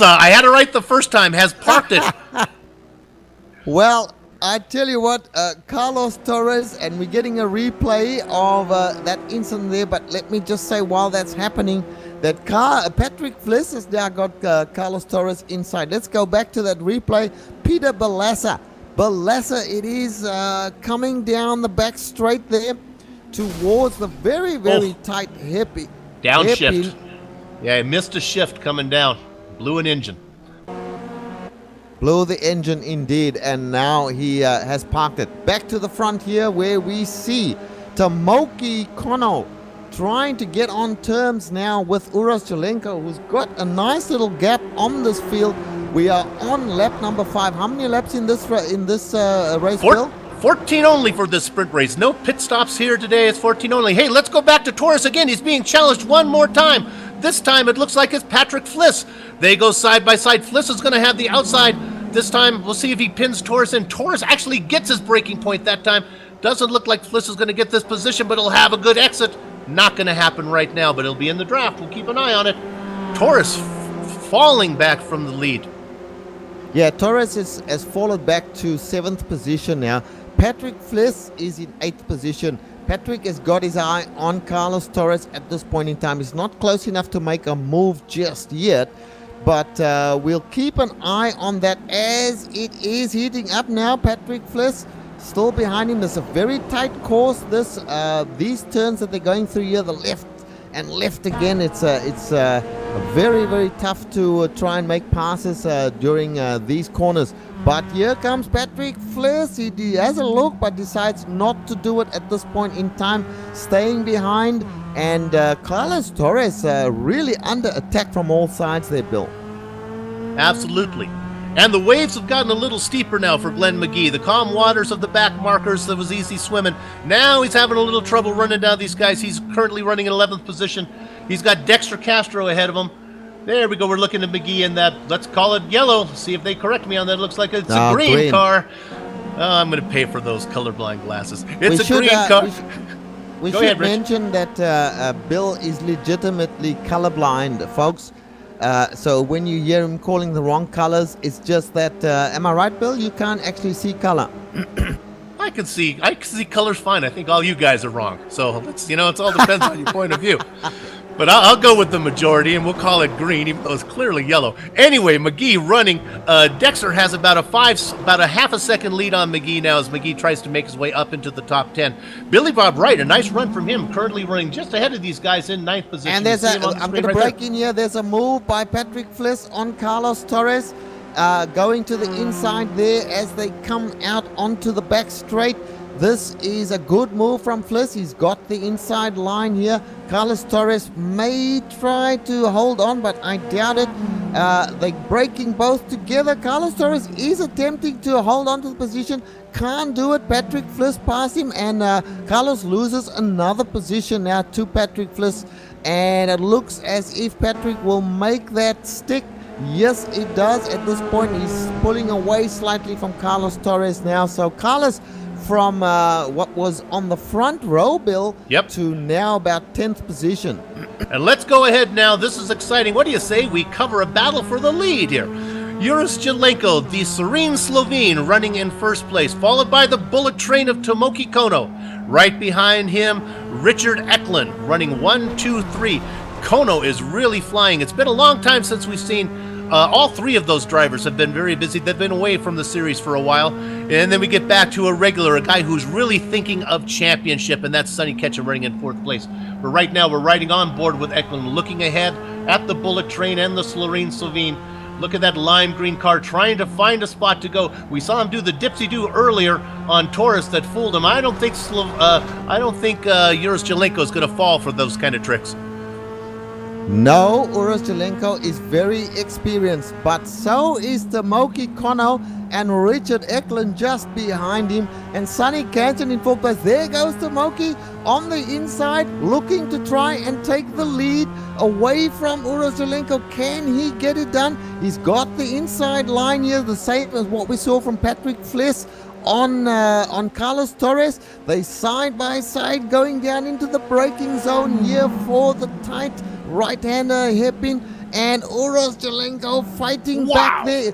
I had it right the first time, has parked it. Well, I tell you what, Carlos Torres, and we're getting a replay of that incident there, but let me just say while that's happening, that Patrick Fliss has now got Carlos Torres inside. Let's go back to that replay. Peter Balassa it is coming down the back straight there towards the very, very tight hairpin. Downshift. Yeah, he missed a shift coming down. Blew an engine. Blew the engine indeed, and now he has parked it. Back to the front here where we see Tomoki Kono trying to get on terms now with Uros Jelenko, who's got a nice little gap on this field. We are on lap number 5. How many laps in this race, Bill? 14 only for this sprint race. No pit stops here today. It's 14 only. Hey, let's go back to Torres again. He's being challenged one more time. This time it looks like it's Patrick Fliss. They go side by side. Fliss is going to have the outside. This time we'll see if he pins Torres in. Torres actually gets his braking point that time. Doesn't look like Fliss is going to get this position, but he'll have a good exit. Not going to happen right now, but it'll be in the draft. We'll keep an eye on it. Torres falling back from the lead. Yeah, Torres has fallen back to 7th position now. Patrick Fliss is in 8th position. Patrick has got his eye on Carlos Torres at this point in time. He's not close enough to make a move just yet, but we'll keep an eye on that as it is heating up now. Patrick Fliss still behind him. There's a very tight course. These turns that they're going through here, the left and left again, it's very, very tough to try and make passes during these corners. But here comes Patrick Fliss. He has a look but decides not to do it at this point in time, staying behind. And Carlos Torres really under attack from all sides there, Bill. Absolutely. And the waves have gotten a little steeper now for Glenn McGee. The calm waters of the back markers that was easy swimming. Now he's having a little trouble running down these guys. He's currently running in 11th position. He's got Dexter Castro ahead of him. There we go. We're looking at McGee in that, let's call it yellow. See if they correct me on that. It looks like it's a green car. I'm going to pay for those colorblind glasses. It's a green car. We should mention that Bill is legitimately colorblind, folks. So when you hear him calling the wrong colors, it's just that, am I right, Bill? You can't actually see color. I can see colors fine. I think all you guys are wrong. So it all depends on your point of view. But I'll go with the majority, and we'll call it green, even though it's clearly yellow. Anyway, McGee running. Dexter has about a half a second lead on McGee now as McGee tries to make his way up into the top 10. Billy Bob Wright, a nice run from him, currently running just ahead of these guys in 9th position. And I'm going to break in here. There's a move by Patrick Fliss on Carlos Torres, going to the inside there as they come out onto the back straight. This is a good move from Fliss. He's got the inside line here. Carlos Torres may try to hold on, but I doubt it. They're breaking both together. Carlos Torres is attempting to hold on to the position. Can't do it. Patrick Fliss passed him, and Carlos loses another position now to Patrick Fliss. And it looks as if Patrick will make that stick. Yes, it does. At this point, he's pulling away slightly from Carlos Torres now. So Carlos, from what was on the front row, Bill, to now about 10th position. And let's go ahead now. This is exciting. What do you say we cover a battle for the lead here? Juris Jelenko, the Serene Slovene, running in first place, followed by the bullet train of Tomoki Kono. Right behind him, Richard Eklund, running 1, 2, 3. Kono is really flying. It's been a long time since we've seen all three of those drivers have been very busy. They've been away from the series for a while. And then we get back to a guy who's really thinking of championship, and that's Sonny Ketchum running in 4th place. But right now, we're riding on board with Eklund, looking ahead at the bullet train and the Serene Slovene. Look at that lime green car trying to find a spot to go. We saw him do the dipsy-do earlier on Taurus that fooled him. I don't think Juris Jelenko is going to fall for those kind of tricks. No, Juris Jelenko is very experienced, but so is Tomoki Kono and Richard Eklund just behind him, and Sonny Canton in 4th place. There goes Tomoki on the inside, looking to try and take the lead away from Juris Jelenko. Can he get it done? He's got the inside line here, the same as what we saw from Patrick Fliss on Carlos Torres. They side by side going down into the braking zone here for the tight right-hander hairpin, and Juris Jelenko fighting back there.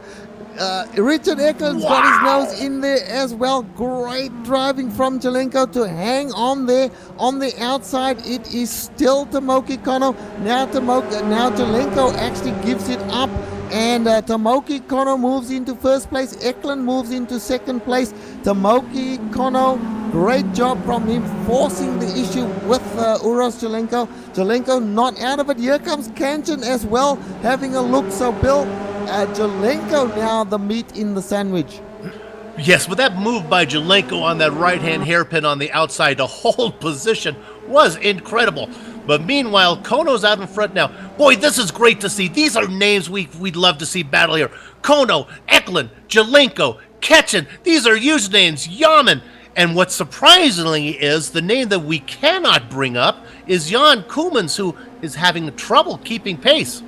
Richard Eklund's got his nose in there as well. Great driving from Jelenko to hang on there on the outside. It is still Tomoki Kono. Now Jelenko actually gives it up, and Tomoki Kono moves into 1st place. Eklund moves into 2nd place. Tomoki Kono, great job from him forcing the issue with Juris Jelenko. Jelenko not out of it. Here comes Kanchen as well, having a look. So Bill, Jelenko now the meat in the sandwich. Yes, but that move by Jelenko on that right-hand hairpin on the outside to hold position was incredible. But meanwhile, Kono's out in front now. Boy, this is great to see. These are names we'd love to see battle here. Kono, Eklund, Jelenko, Ketchen. These are huge names. Yaman. And what surprisingly is, the name that we cannot bring up is Jan Koemans, who is having trouble keeping pace.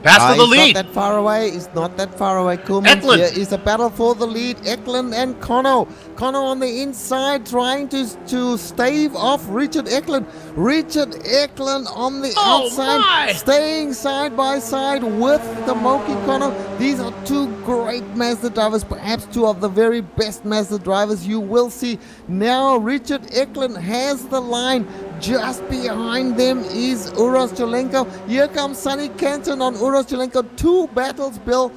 Pass for the lead. He's not that far away. He's not that far away. Koemans. Eklund. Here is a battle for the lead. Eklund and Kono. Kono on the inside trying to stave off Richard Eklund. Richard Eklund on the outside, staying side by side with Tomoki Kono. These are two great Mazda drivers, perhaps two of the very best Mazda drivers you will see. Now Richard Eklund has the line. Just behind them is Juris Jelenko. Here comes Sonny Canton on Juris Jelenko. 2 battles, Bill.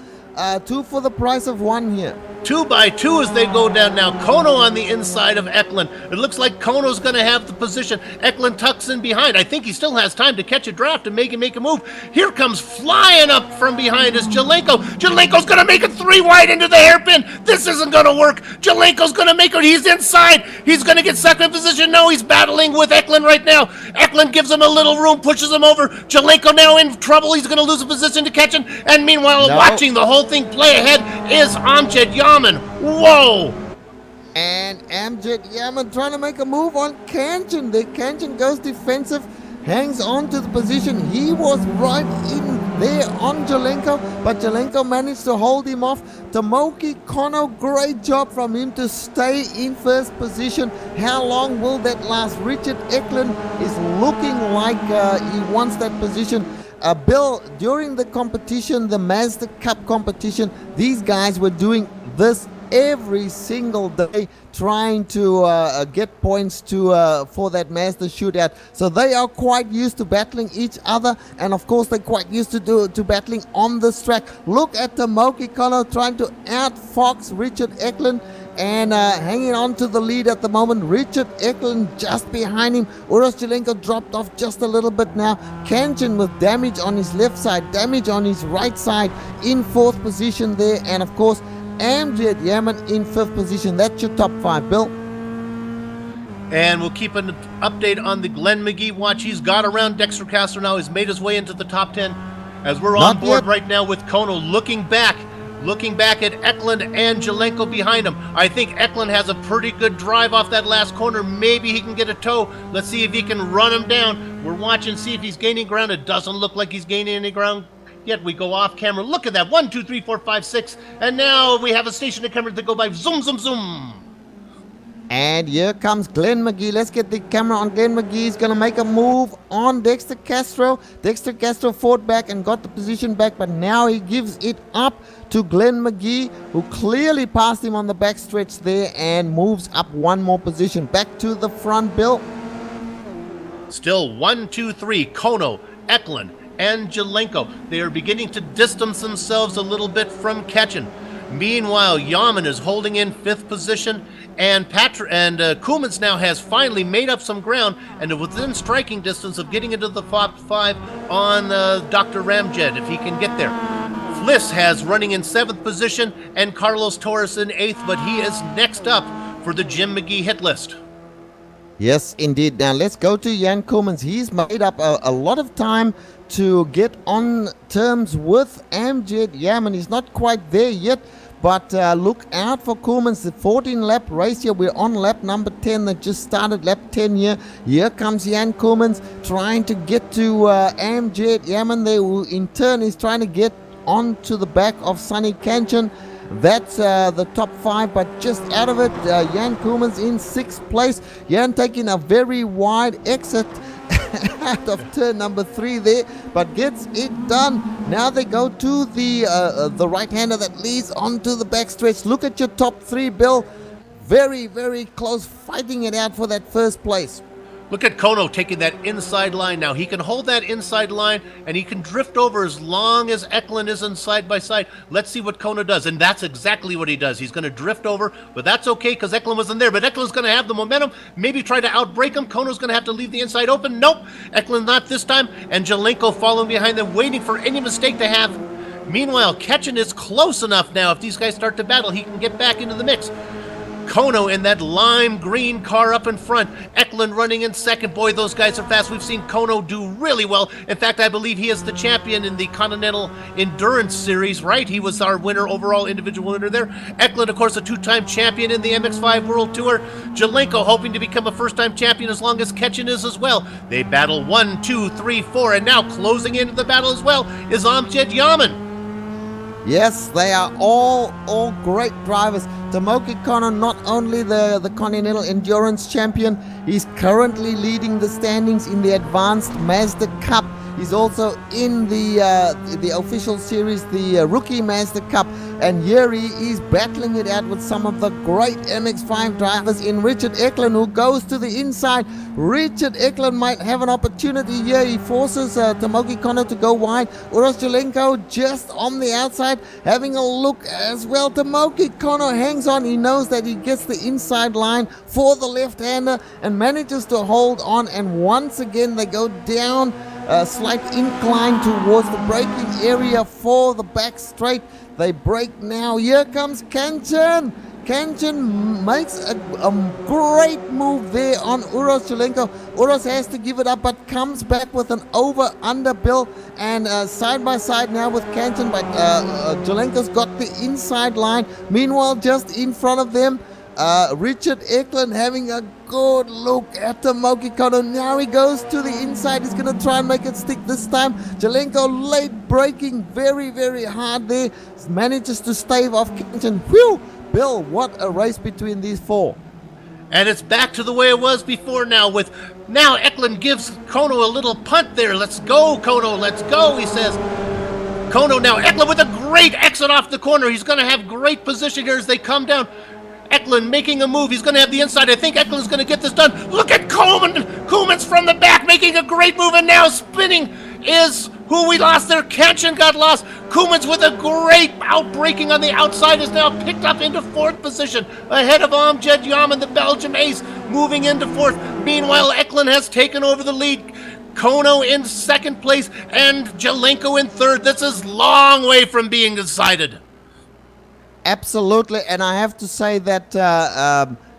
2 for the price of 1 here. 2 by 2 as they go down now. Kono on the inside of Eklund. It looks like Kono's going to have the position. Eklund tucks in behind. I think he still has time to catch a draft and make a move. Here comes flying up from behind is Jelenko. Jelenko's going to make it 3 wide into the hairpin. This isn't going to work. Jelenko's going to make it. He's inside. He's going to get stuck in position. No, he's battling with Eklund right now. Eklund gives him a little room, pushes him over. Jelenko now in trouble. He's going to lose a position to Ketchen. And meanwhile, watching the whole thing play ahead is Amjad Yaman. Whoa! And Amjad Yaman trying to make a move on Kanchen. The Kanchen goes defensive, hangs on to the position. He was right in there on Jelenko, but Jelenko managed to hold him off. Tomoki Kono, great job from him to stay in 1st position. How long will that last? Richard Eklund is looking like he wants that position. Bill, during the competition, the Mazda Cup competition, these guys were doing this every single day trying to get points to for that Mazda shootout. So they are quite used to battling each other, and of course they're quite used to battling on this track. Look at Tomoki Kono trying to outfox Richard Eklund, and hanging on to the lead at the moment. Richard Eklund just behind him. Uros Jelenko dropped off just a little bit now. Kanchan with damage on his left side, damage on his right side, in 4th position there, and of course Amjad Yaman in 5th position. That's your top 5, Bill. And we'll keep an update on the Glenn McGee watch. He's got around Dexter Castro now. He's made his way into the top 10. As we're on board right now with Kono looking back at Eklund and Jelenko behind him. I think Eklund has a pretty good drive off that last corner. Maybe he can get a tow. Let's see if he can run him down. We're watching, see if he's gaining ground. It doesn't look like he's gaining any ground yet. We go off camera. Look at that. 1, 2, 3, 4, 5, 6. And now we have a stationary camera to go by. Zoom, zoom, zoom. And here comes Glenn McGee. Let's get the camera on Glenn McGee. He's going to make a move on Dexter Castro. Dexter Castro fought back and got the position back, but now he gives it up to Glenn McGee, who clearly passed him on the backstretch there and moves up one more position. Back to the front, Bill. Still 1, 2, 3. Kono, Eklund, and Jelenko. They are beginning to distance themselves a little bit from Ketchen. Meanwhile, Yaman is holding in 5th position, and Kumans now has finally made up some ground and is within striking distance of getting into the top 5 on Dr. Ramjed, if he can get there. Fliss has running in 7th position, and Carlos Torres in 8th, but he is next up for the Jim McGee hit list. Yes, indeed. Now let's go to Jan Kumans. He's made up a lot of time to get on terms with Amjad Yaman. He's not quite there yet, but look out for Kumans. The 14-lap race here. We're on lap number 10 that just started, lap 10 here. Here comes Jan Kumans trying to get to Amjad Yaman there, who in turn is trying to get onto the back of Sonny Kanchan. That's the top 5, but just out of it, Jan Kumans in 6th place. Jan taking a very wide exit out of turn number 3 there, but gets it done. Now they go to the right-hander that leads onto the backstretch. Look at your top 3, Bill. Very, very close, fighting it out for that first place. Look at Kono taking that inside line now. He can hold that inside line, and he can drift over as long as Eklund isn't side by side. Let's see what Kono does, and that's exactly what he does. He's going to drift over, but that's okay because Eklund wasn't there. But Eklund's going to have the momentum, maybe try to outbreak him. Kono's going to have to leave the inside open. Nope, Eklund not this time, and Jelenko following behind them, waiting for any mistake to have. Meanwhile, Ketchen is close enough now. If these guys start to battle, he can get back into the mix. Kono in that lime green car up in front. Eklund running in 2nd. Boy, those guys are fast. We've seen Kono do really well. In fact, I believe he is the champion in the Continental Endurance Series, right? He was our winner, overall individual winner there. Eklund, of course, a 2-time champion in the MX-5 World Tour. Jelenko hoping to become a first-time champion as long as Ketchen is as well. They battle 1, 2, 3, 4, and now closing into the battle as well is Amjad Yaman. Yes, they are all great drivers. Tomoki Kono, not only the Continental Endurance Champion, he's currently leading the standings in the Advanced Mazda Cup. He's also in the official series, the Rookie Mazda Cup. And here he is battling it out with some of the great MX-5 drivers in Richard Eklund, who goes to the inside. Richard Eklund might have an opportunity here. He forces Tomoki Kono to go wide. Uros Jelenko just on the outside, having a look as well. Tomoki Kono hangs on. He knows that he gets the inside line for the left-hander and manages to hold on. And once again, they go down a slight incline towards the braking area for the back straight. They break now. Here comes Kanchan. Kanchan makes a great move there on Uros Jelenko. Uros has to give it up, but comes back with an over-under bill, and side by side now with Kanchan, but Jelenko's got the inside line. Meanwhile, just in front of them, Richard Eklund having a good look at Tomoki Kono. Now he goes to the inside. He's going to try and make it stick this time. Jelenko late braking very, very hard there. Manages to stave off Kanchan. Whew! Bill, what a race between these 4. And it's back to the way it was before now with... Now Eklund gives Kono a little punt there. Let's go, Kono. Let's go, he says. Kono now. Eklund with a great exit off the corner. He's going to have great position here as they come down. Eklund making a move. He's going to have the inside. I think Eklund's going to get this done. Look at Koeman. Koeman's from the back making a great move, and now spinning is who we lost there. Kenshin got lost. Koeman's with a great outbreaking on the outside is now picked up into 4th position ahead of Amjad Yaman, the Belgium ace, moving into 4th. Meanwhile, Eklund has taken over the lead. Kono in 2nd place and Jelenko in 3rd. This is long way from being decided. Absolutely, and I have to say that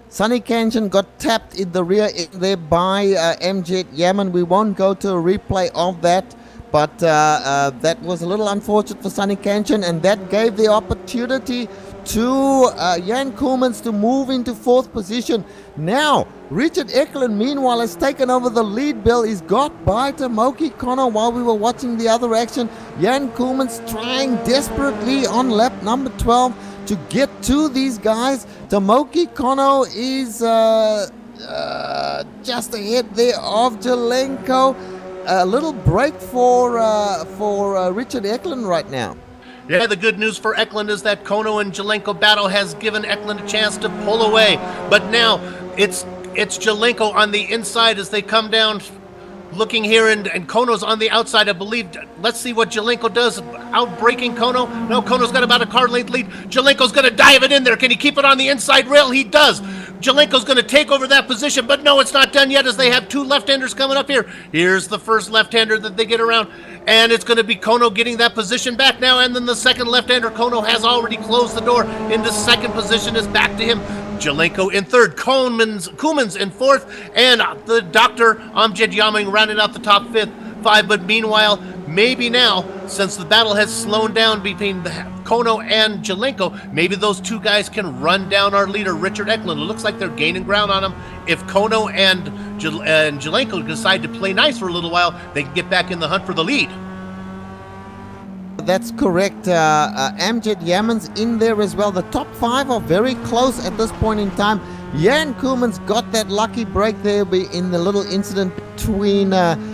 Sonny Kenshin got tapped in the rear there by MJ Yaman. We won't go to a replay of that, but that was a little unfortunate for Sonny Kenshin, and that gave the opportunity to Jan Koemans to move into 4th position. Now, Richard Eklund, meanwhile, has taken over the lead. Bill is got by Tomoki Kono while we were watching the other action. Jan Koemans trying desperately on lap number 12 to get to these guys. Tomoki Kono is just ahead there of Jelenko. A little break for Richard Eklund right now. Yeah, the good news for Eklund is that Kono and Jelenko battle has given Eklund a chance to pull away. But now it's Jelenko on the inside as they come down. Looking here, and Kono's on the outside, I believe. Let's see what Jelenko does. Outbreaking Kono. No, Kono's got about a car length lead. Jelenko's going to dive it in there. Can he keep it on the inside rail? He does. Jelenko's going to take over that position, but no, it's not done yet as they have 2 left-handers coming up here. Here's the first left-hander that they get around, and it's going to be Kono getting that position back now, and then the second left-hander, Kono has already closed the door into 2nd position, is back to him. Jelenko in 3rd, Koemans in 4th, and the Dr. Amjad Yaman rounding out the top 5. But meanwhile, maybe now, since the battle has slowed down between Kono and Jelenko, maybe those 2 guys can run down our leader, Richard Eklund. It looks like they're gaining ground on him. If Kono and Jelenko decide to play nice for a little while, they can get back in the hunt for the lead. That's correct. Amjad Yaman's in there as well. The top 5 are very close at this point in time. Jan Koemans got that lucky break there in the little incident between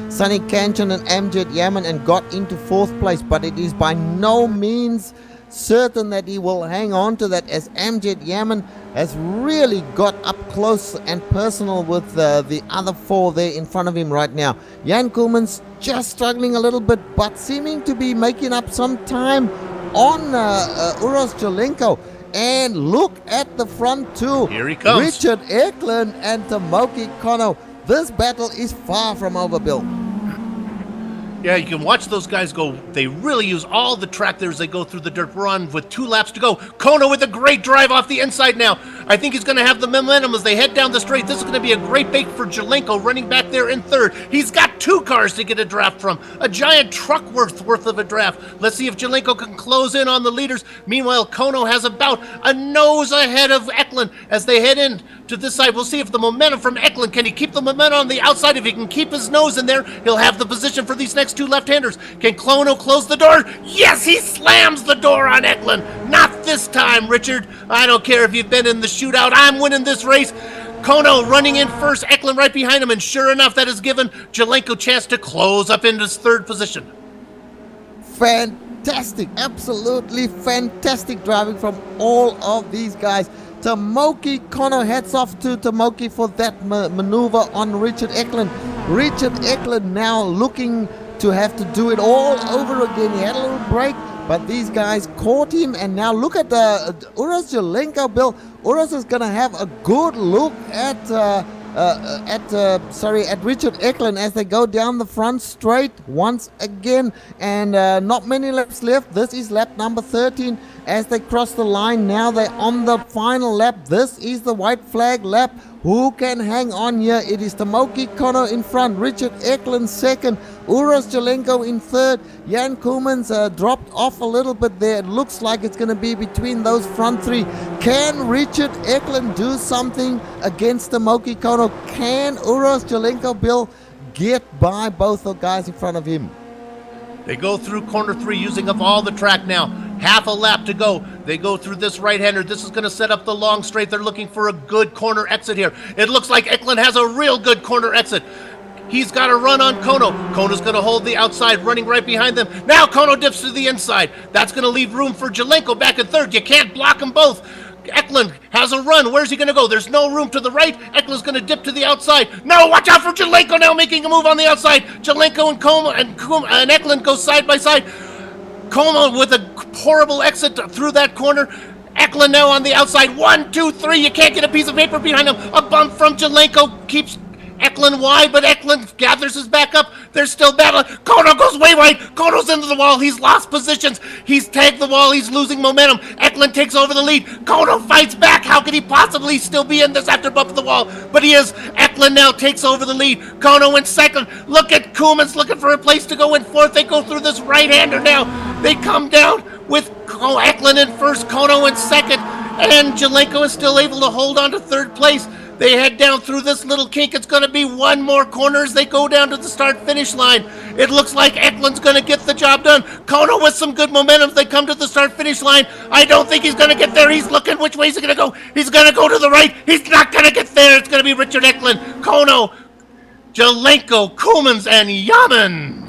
Sonny Kenshin and Amjad Yaman and got into 4th place, but it is by no means certain that he will hang on to that, as Amjad Yaman has really got up close and personal with the other 4 there in front of him right now. Jan Koemans just struggling a little bit, but seeming to be making up some time on Uros Jelenko. And look at the front 2. Here he comes. Richard Eklund and Tomoki Kono. This battle is far from over, Bill. Yeah, you can watch those guys go. They really use all the track there as they go through the dirt. We're on with 2 laps to go. Kono with a great drive off the inside now. I think he's going to have the momentum as they head down the straight. This is going to be a great bait for Jelenko running back there in 3rd. He's got 2 cars to get a draft from. A giant truck worth of a draft. Let's see if Jelenko can close in on the leaders. Meanwhile, Kono has about a nose ahead of Eklund as they head in to this side. We'll see if the momentum from Eklund, can he keep the momentum on the outside? If he can keep his nose in there, he'll have the position for these next 2 left-handers. Can Kono close the door? Yes, he slams the door on Eklund. Not this time, Richard. I don't care if you've been in the shootout. I'm winning this race. Kono running in first, Eklund right behind him, and sure enough, that has given Jelenko a chance to close up into his 3rd position. Fantastic, absolutely fantastic driving from all of these guys. Tomoki Kono, hats off to Tomoki for that maneuver on Richard Eklund. Richard Eklund now looking to have to do it all over again. He had a little break, but these guys caught him, and now look at Uros Jelenko, Bill. Uros is going to have a good look at Richard Eklund as they go down the front straight once again, and not many laps left. This is lap number 13 as they cross the line. Now they're on the final lap. This is the white flag lap. Who can hang on here? It is Tomoki Kono in front, Richard Eklund 2nd, Uros Jelenko in 3rd. Jan Koemans dropped off a little bit there. It looks like it's going to be between those front 3. Can Richard Eklund do something against Tomoki Kono? Can Uros Jelenko, Bill, get by both the guys in front of him? They go through corner 3 using up all the track now. Half a lap to go. They go through this right-hander. This is going to set up the long straight. They're looking for a good corner exit here. It looks like Eklund has a real good corner exit. He's got to run on Kono. Kono's going to hold the outside, running right behind them. Now Kono dips to the inside. That's going to leave room for Jelenko back in third. You can't block them both. Eklund has a run. Where's he going to go? There's no room to the right. Eklund's going to dip to the outside. No, watch out for Jelenko now making a move on the outside. Jelenko and and Eklund go side by side. Como with a horrible exit through that corner. Eklund now on the outside. 1, 2, 3. You can't get a piece of paper behind him. A bump from Jelenko keeps Eklund wide, but Eklund gathers his back up. They're still battling. Kono goes way wide. Kono's into the wall. He's lost positions. He's tagged the wall. He's losing momentum. Eklund takes over the lead. Kono fights back. How could he possibly still be in this after bumping the wall? But he is. Eklund now takes over the lead. Kono in second. Look at Koeman's looking for a place to go in fourth. They go through this right-hander now. They come down with Eklund in first, Kono in second, and Jelenko is still able to hold on to third place. They head down through this little kink. It's going to be one more corner as they go down to the start-finish line. It looks like Eklund's going to get the job done. Kono with some good momentum. They come to the start-finish line. I don't think he's going to get there. He's looking which way is he going to go. He's going to go to the right. He's not going to get there. It's going to be Richard Eklund, Kono, Jelenko, Koemans, and Yaman.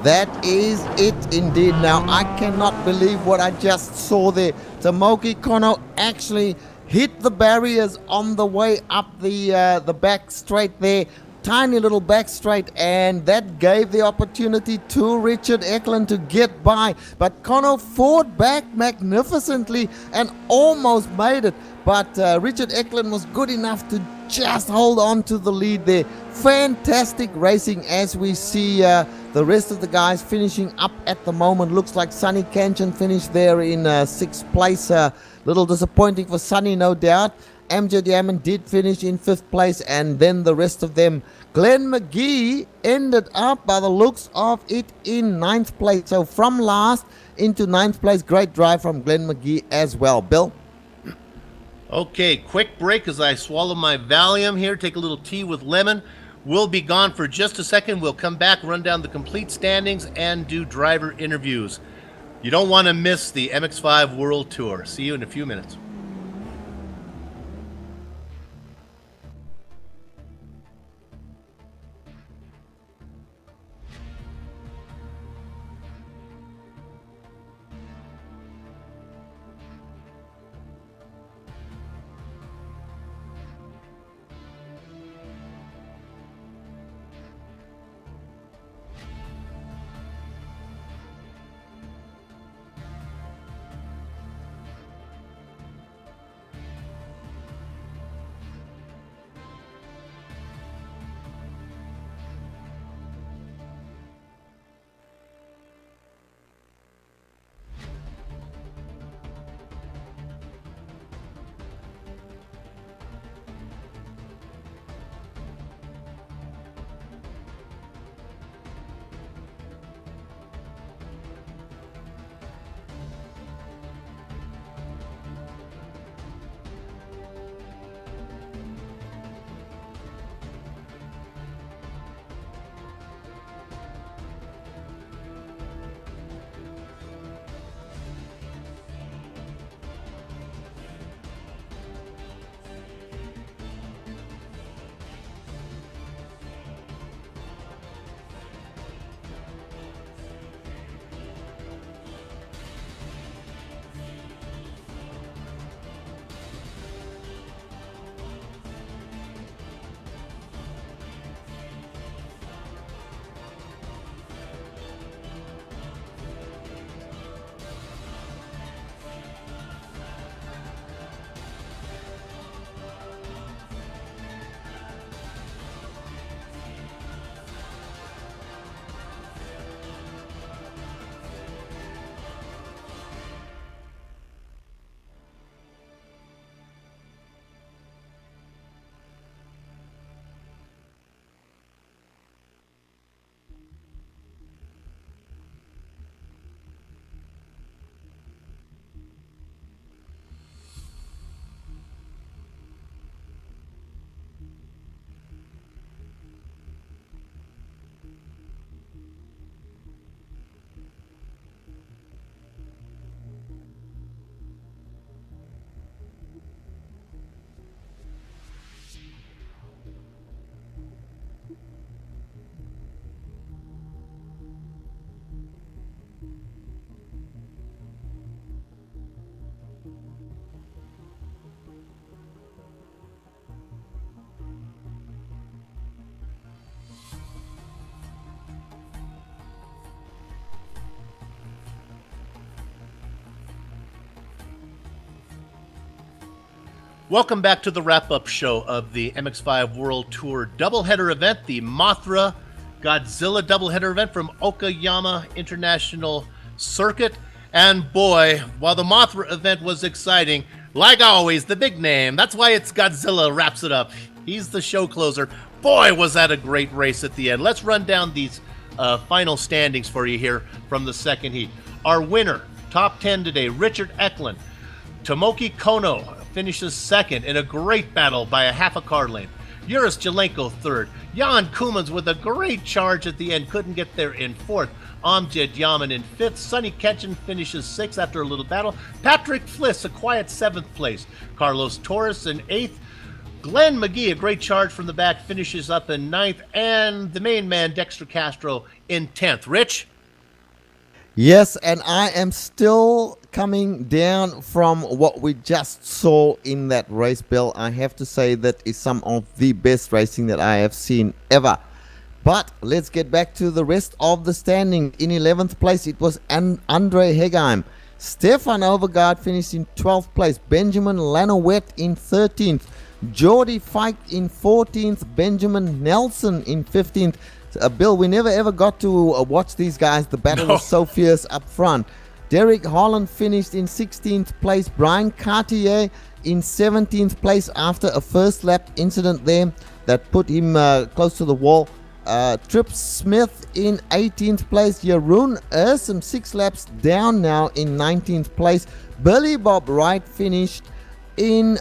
That is it indeed. Now, I cannot believe what I just saw there. Tomoki Kono actually hit the barriers on the way up the back straight there. Tiny little back straight, and that gave the opportunity to Richard Eklund to get by. But Kono fought back magnificently and almost made it. But Richard Eklund was good enough to just hold on to the lead there. Fantastic racing as we see the rest of the guys finishing up at the moment. Looks like Sonny Kanchan finished there in 6th place. Little disappointing for Sonny, no doubt. Amjad Yaman did finish in 5th place, and then the rest of them. Glenn McGee ended up, by the looks of it, in 9th place. So from last into 9th place. Great drive from Glenn McGee as well. Bill? Okay, quick break as I swallow my Valium here. Take a little tea with lemon. We'll be gone for just a second. We'll come back, run down the complete standings, and do driver interviews. You don't want to miss the MX-5 World Tour. See you in a few minutes. Welcome back to the wrap-up show of the MX-5 World Tour doubleheader event, the Mothra Godzilla doubleheader event from Okayama International Circuit. And boy, while the Mothra event was exciting, like always, the big name, that's why it's Godzilla, wraps it up. He's the show closer. Boy, was that a great race at the end. Let's run down these final standings for you here from the second heat. Our winner, top 10 today, Richard Eklund. Tomoki Kono finishes second in a great battle by a half a car length. Yuris Jelenko third. Jan Koemans with a great charge at the end, couldn't get there in fourth. Amjad Yaman in fifth. Sonny Ketchen finishes sixth after a little battle. Patrick Fliss, a quiet seventh place. Carlos Torres in eighth. Glenn McGee, a great charge from the back, finishes up in ninth. And the main man, Dexter Castro, in 10th. Rich? Yes, and I am still coming down from what we just saw in that race, Bill. I have to say that is some of the best racing that I have seen ever. But let's get back to the rest of the standing. In 11th place, it was Andre Hegheim. Stefan Overgaard finished in 12th place. Benjamin Lanowet in 13th. Jordi Fike in 14th. Benjamin Nelson in 15th. Bill, we never ever got to watch these guys. The battle was so fierce up front. Derek Holland finished in 16th place. Brian Cartier in 17th place after a first lap incident there that put him close to the wall. Trip Smith in 18th place. Jeroen Ursum 6 laps down now in 19th place. Billy Bob Wright finished in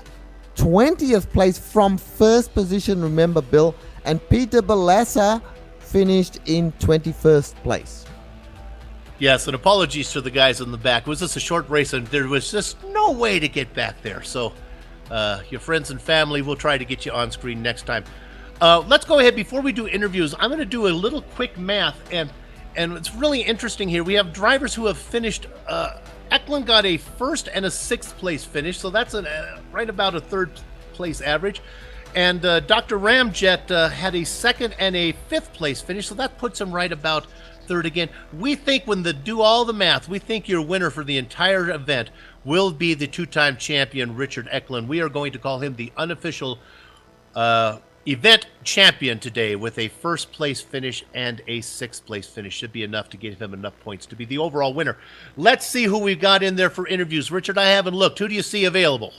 20th place from first position, remember, Bill. And Peter Balassa finished in 21st place. Yes, and apologies to the guys in the back. It was just a short race, and there was just no way to get back there. So your friends and family, will try to get you on screen next time. Let's go ahead. Before we do interviews, I'm going to do a little quick math, and it's really interesting here. We have drivers who have finished. Eklund got a first and a sixth place finish, so that's right about a third place average. And Dr. Ramjet had a second and a fifth place finish, so that puts him right about third again. We think when do all the math, we think your winner for the entire event will be the two-time champion, Richard Eklund. We are going to call him the unofficial event champion today with a first place finish and a sixth place finish. Should be enough to give him enough points to be the overall winner. Let's see who we've got in there for interviews. Richard, I haven't looked. Who do you see available?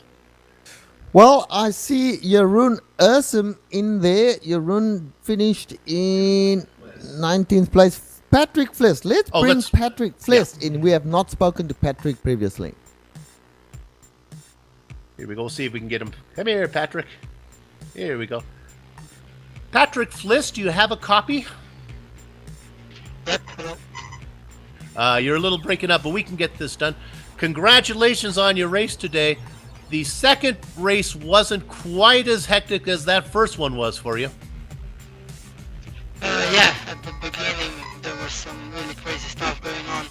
Well, I see Jeroen Ursum in there. Jeroen finished in 19th place. Patrick Fliss. Let's bring Patrick Fliss in. We have not spoken to Patrick previously. Here we go. See if we can get him. Come here, Patrick. Here we go. Patrick Fliss, do you have a copy? Yep, hello. You're a little breaking up, but we can get this done. Congratulations on your race today. The second race wasn't quite as hectic as that first one was for you. Yeah, at the beginning there was some really crazy stuff going on.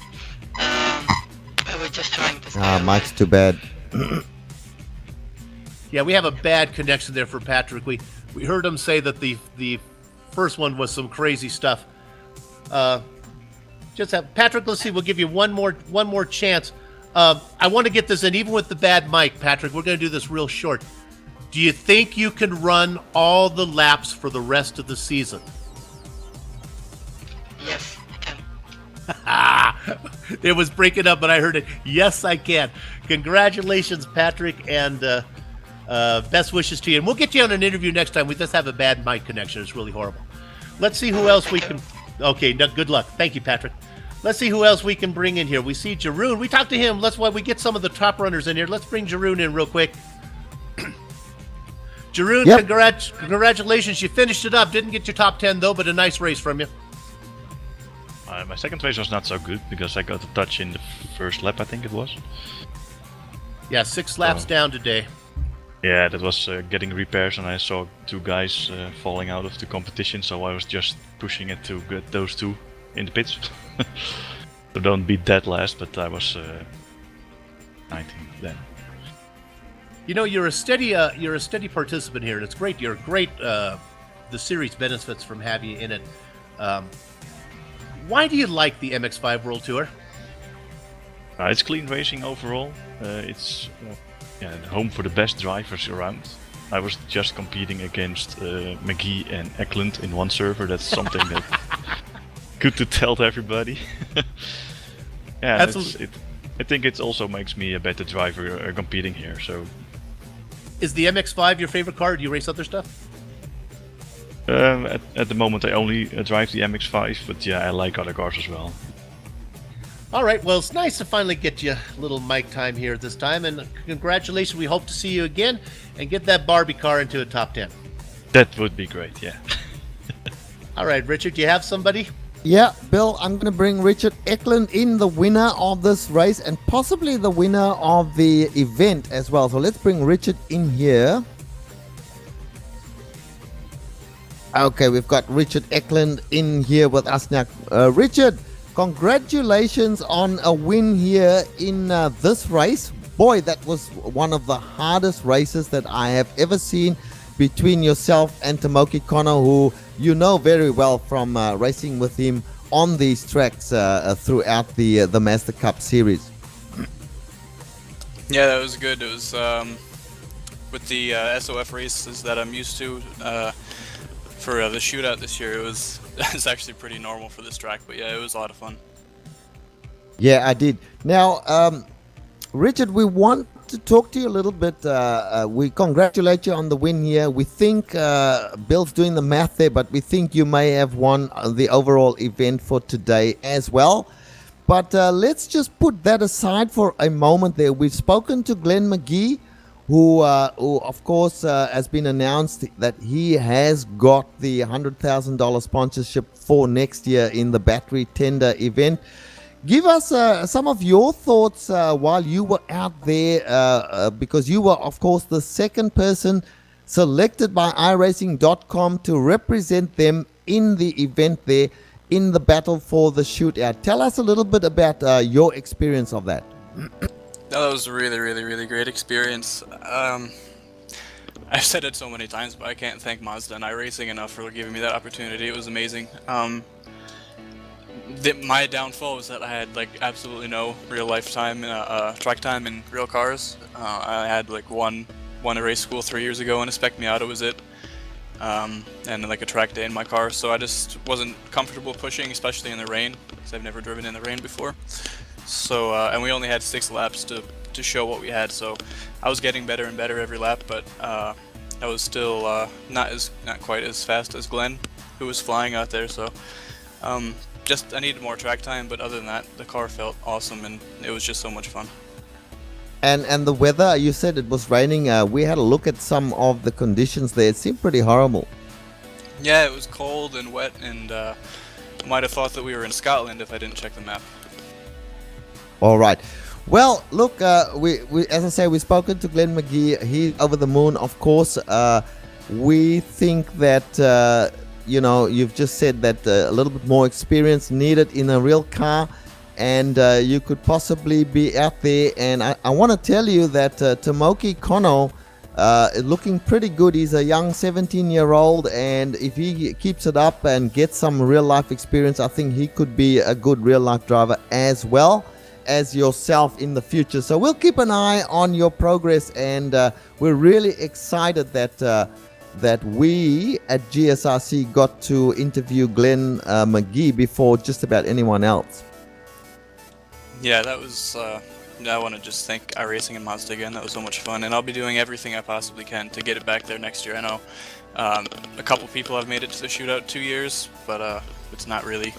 I was just trying to stay Mike's too bad. Yeah, we have a bad connection there for Patrick. We heard him say that the first one was some crazy stuff. Patrick, let's see, we'll give you one more chance. I want to get this in, even with the bad mic, Patrick. We're going to do this real short. Do you think you can run all the laps for the rest of the season? Yes, I can. It was breaking up, but I heard it. Yes, I can. Congratulations, Patrick, and best wishes to you. And we'll get you on an interview next time. We just have a bad mic connection. It's really horrible. Let's see who else we can... Okay, good luck. Thank you, Patrick. Let's see who else we can bring in here. We see Jeroen. We talked to him. We get some of the top runners in here. Let's bring Jeroen in real quick. Jeroen, yep. Congratulations. You finished it up. Didn't get your top 10, though, but a nice race from you. My second race was not so good because I got a touch in the first lap, I think it was. Yeah, 6 laps down today. Yeah, that was getting repairs, and I saw 2 guys falling out of the competition, so I was just pushing it to get those 2 in the pits. So don't be dead last, but I was 19th then. You know, you're a steady participant here, and it's great. You're great. The series benefits from having you in it. Why do you like the MX-5 World Tour? It's clean racing overall. It's home for the best drivers around. I was just competing against McGee and Eklund in one server. That's something that good to tell to everybody. Yeah, I think it also makes me a better driver competing here. So, Is the MX-5 your favorite car? Or do you race other stuff? at the moment, I only drive the MX-5, but yeah, I like other cars as well. All right, well, it's nice to finally get you a little mic time here this time, and congratulations. We hope to see you again and get that Barbie car into a top 10. That would be great, yeah. All right, Richard, do you have somebody? Yeah, Bill, I'm going to bring Richard Eklund in, the winner of this race and possibly the winner of the event as well. So let's bring Richard in here. Okay, we've got Richard Eklund in here with us now. Richard, congratulations on a win here in this race. Boy, that was one of the hardest races that I have ever seen between yourself and Tomoki Kono, who you know very well from racing with him on these tracks throughout the Master Cup series. Yeah, that was good. It was with the SOF races that I'm used to for the shootout this year. It's actually pretty normal for this track, but yeah, it was a lot of fun. Yeah, I did. Now, Richard, we want to talk to you a little bit. We congratulate you on the win here. We think Bill's doing the math there, but we think you may have won the overall event for today as well. But let's just put that aside for a moment there. We've spoken to Glenn McGee, who of course has been announced that he has got the $100,000 sponsorship for next year in the battery tender event. Give us some of your thoughts while you were out there, because you were, of course, the second person selected by iRacing.com to represent them in the event there in the battle for the shootout. Tell us a little bit about your experience of that. That was a really, really, really great experience. I've said it so many times, but I can't thank Mazda and iRacing enough for giving me that opportunity. It was amazing. My downfall was that I had like absolutely no real life time, track time in real cars. I had like one at race school 3 years ago, and a Spec Miata was it, and like a track day in my car. So I just wasn't comfortable pushing, especially in the rain, because I've never driven in the rain before. So and we only had 6 laps to show what we had. So I was getting better and better every lap, but I was still not quite as fast as Glenn, who was flying out there. So. Just I needed more track time, but other than that, the car felt awesome, and it was just so much fun. And the weather, you said it was raining. We had a look at some of the conditions there. It seemed pretty horrible. Yeah, it was cold and wet, and I might have thought that we were in Scotland if I didn't check the map. All right. Well, look, we as I say, we've spoken to Glenn McGee. He's over the moon, of course. We think that you've just said that a little bit more experience needed in a real car, and you could possibly be out there. And I want to tell you that Tomoki Kono is looking pretty good. He's a young 17-year-old, and if he keeps it up and gets some real-life experience, I think he could be a good real-life driver as well as yourself in the future. So we'll keep an eye on your progress, and we're really excited that we at GSRC got to interview Glenn McGee before just about anyone else. Yeah, that was. I want to just thank iRacing and Mazda again. That was so much fun, and I'll be doing everything I possibly can to get it back there next year. I know a couple people have made it to the shootout 2 years, but it's not really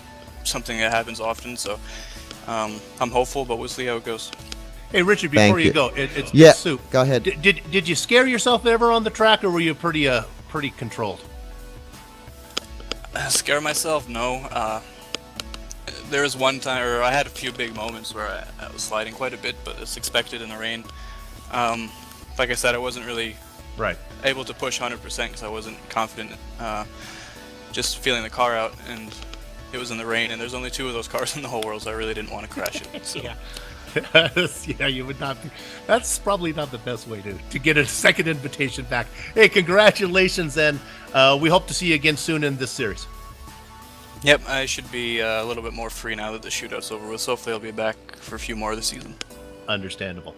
something that happens often. So I'm hopeful, but we'll see how it goes. Hey, Richard, before you go, it's Soup. Go ahead. Did you scare yourself ever on the track, or were you pretty controlled? Scare myself? No. There was one time, or I had a few big moments where I was sliding quite a bit, but it's expected in the rain. Like I said, I wasn't really able to push 100% because I wasn't confident. Just feeling the car out, and it was in the rain, and there's only 2 of those cars in the whole world, so I really didn't want to crash it. So. Yeah. Yeah, you would not be. That's probably not the best way to get a second invitation back. Hey, congratulations, and we hope to see you again soon in this series. Yep, I should be a little bit more free now that the shootout's over with, so hopefully I'll be back for a few more this season. Understandable.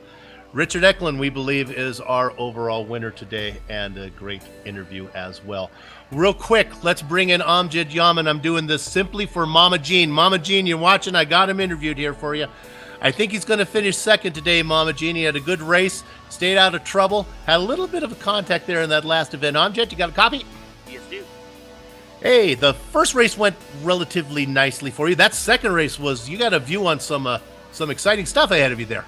Richard Eklund, we believe, is our overall winner today, and a great interview as well. Real quick, let's bring in Amjad Yaman. I'm doing this simply for Mama Jean. Mama Jean, you're watching. I got him interviewed here for you. I think he's going to finish second today, Mama Jean. He had a good race, stayed out of trouble, had a little bit of a contact there in that last event. Amjad, you got a copy? Yes, do. Hey, the first race went relatively nicely for you. That second race you got a view on some exciting stuff ahead of you there.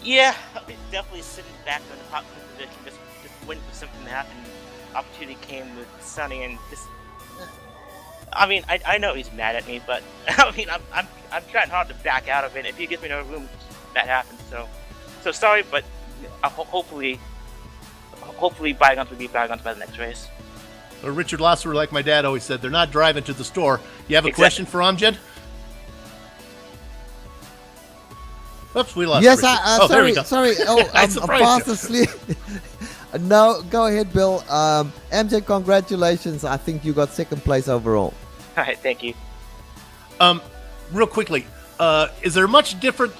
Yeah, I was definitely sitting back in the top position, just waiting for something to happen. Opportunity came with Sonny, and just. I mean, I know he's mad at me, but I mean, I'm trying hard to back out of it. If he gives me no room, that happens. So sorry, but hopefully bygones will be bygones by the next race. Well, Richard Losser, like my dad always said, they're not driving to the store. You have a Exactly. question for Amjad? Oops, we lost Yes, Richard. There we go. sorry. Oh, I I'm surprised fast you. asleep. No, go ahead, Bill. MJ, congratulations. I think you got second place overall. All right, thank you. Real quickly, is there much different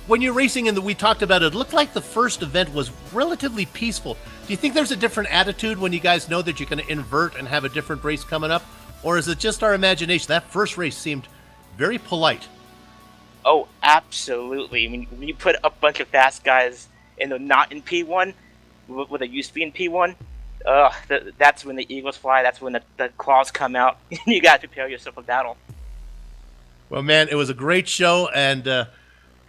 when you're racing we talked about it looked like the first event was relatively peaceful. Do you think there's a different attitude when you guys know that you're going to invert and have a different race coming up? Or is it just our imagination? That first race seemed very polite. Oh, absolutely. I mean, when you put a bunch of fast guys not in P1, with a used to be in P1, that's when the eagles fly. That's when the claws come out. You got to prepare yourself for battle. Well, man, it was a great show, and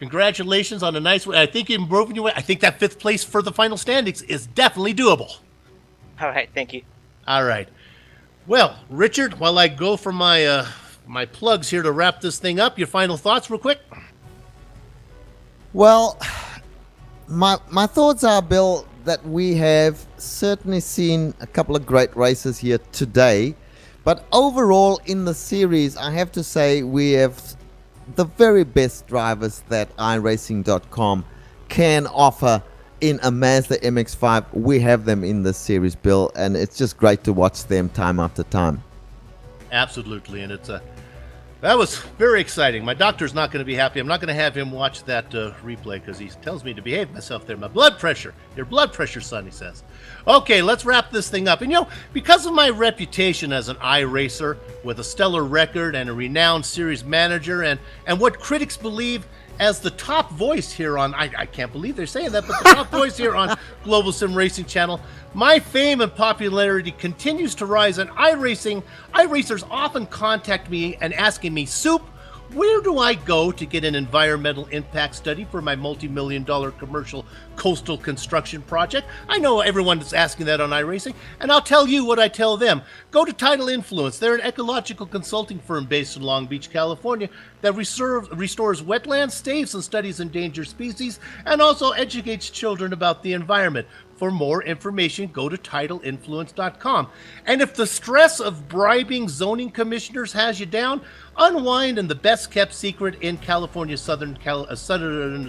congratulations on a nice one. I think you've broken your way. I think that fifth place for the final standings is definitely doable. All right, thank you. All right. Well, Richard, while I go for my my plugs here to wrap this thing up, your final thoughts real quick? Well, my thoughts are, Bill, that we have certainly seen a couple of great races here today. But overall in the series, I have to say we have the very best drivers that iRacing.com can offer in a Mazda MX-5. We have them in this series, Bill, and it's just great to watch them time after time. Absolutely, and that was very exciting. My doctor's not going to be happy. I'm not going to have him watch that replay because he tells me to behave myself there. My blood pressure, your blood pressure, son, he says. Okay, let's wrap this thing up. And because of my reputation as an iRacer with a stellar record and a renowned series manager and what critics believe as the top voice here on, I can't believe they're saying that, but the top voice here on Global Sim Racing Channel, my fame and popularity continues to rise, and iRacers often contact me and asking me, Soup, where do I go to get an environmental impact study for my multi-million-dollar commercial coastal construction project? I know everyone is asking that on iRacing, and I'll tell you what I tell them. Go to Tidal Influence. They're an ecological consulting firm based in Long Beach, California, that restores wetlands, saves and studies endangered species, and also educates children about the environment. For more information, go to TidalInfluence.com. And if the stress of bribing zoning commissioners has you down, unwind in the best-kept secret in California's southern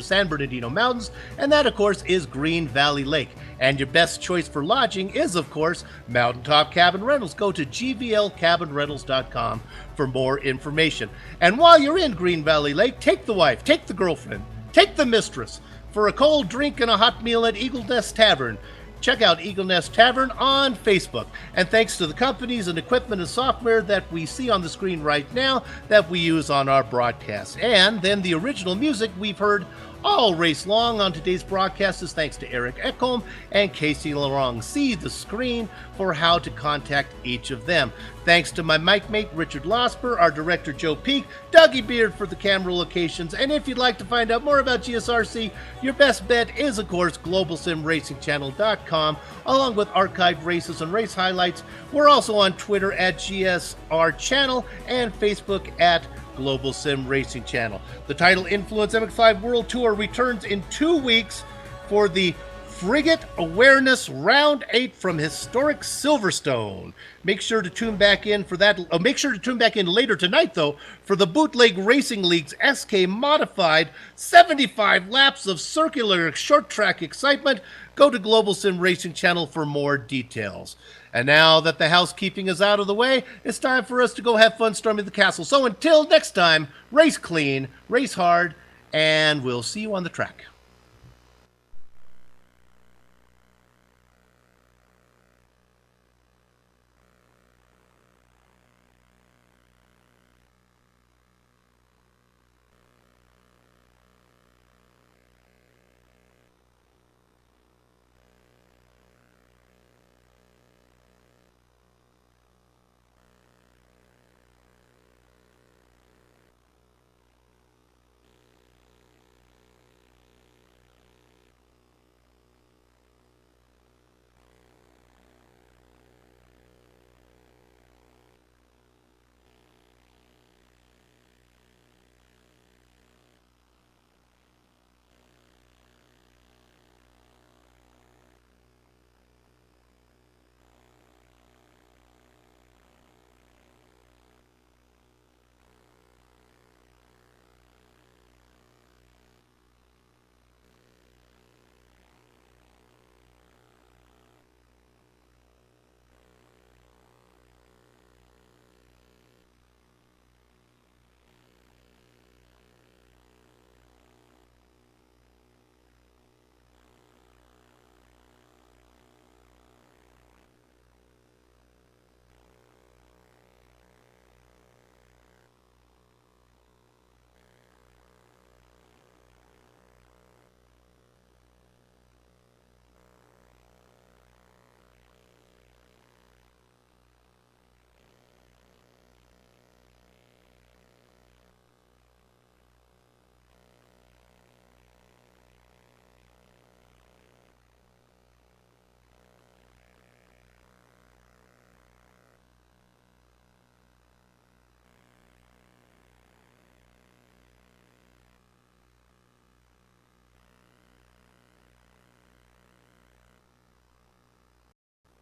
San Bernardino Mountains, and that, of course, is Green Valley Lake. And your best choice for lodging is, of course, Mountaintop Cabin Rentals. Go to gvlcabinrentals.com for more information. And while you're in Green Valley Lake, take the wife, take the girlfriend, take the mistress for a cold drink and a hot meal at Eagle Nest Tavern. Check out Eagle Nest Tavern on Facebook. And thanks to the companies and equipment and software that we see on the screen right now that we use on our broadcast. And then the original music we've heard all race long on today's broadcast is thanks to Eric Ekholm and Casey Larong. See the screen for how to contact each of them. Thanks to my mic mate Richard Losper, our director Joe Peak, Dougie Beard for the camera locations, and if you'd like to find out more about GSRC, your best bet is, of course, GlobalSimRacingChannel.com, along with archived races and race highlights. We're also on Twitter at GSR Channel and Facebook at Global Sim Racing Channel. The Tidal Influence MX-5 World Tour returns in 2 weeks for the Frigate Awareness Round 8 from historic Silverstone. Make sure to tune back in for that. Make sure to tune back in later tonight, though, for the Bootleg Racing League's SK Modified 75 laps of circular short track excitement. Go to Global Sim Racing Channel for more details. And now that the housekeeping is out of the way, it's time for us to go have fun storming the castle. So until next time, race clean, race hard, and we'll see you on the track.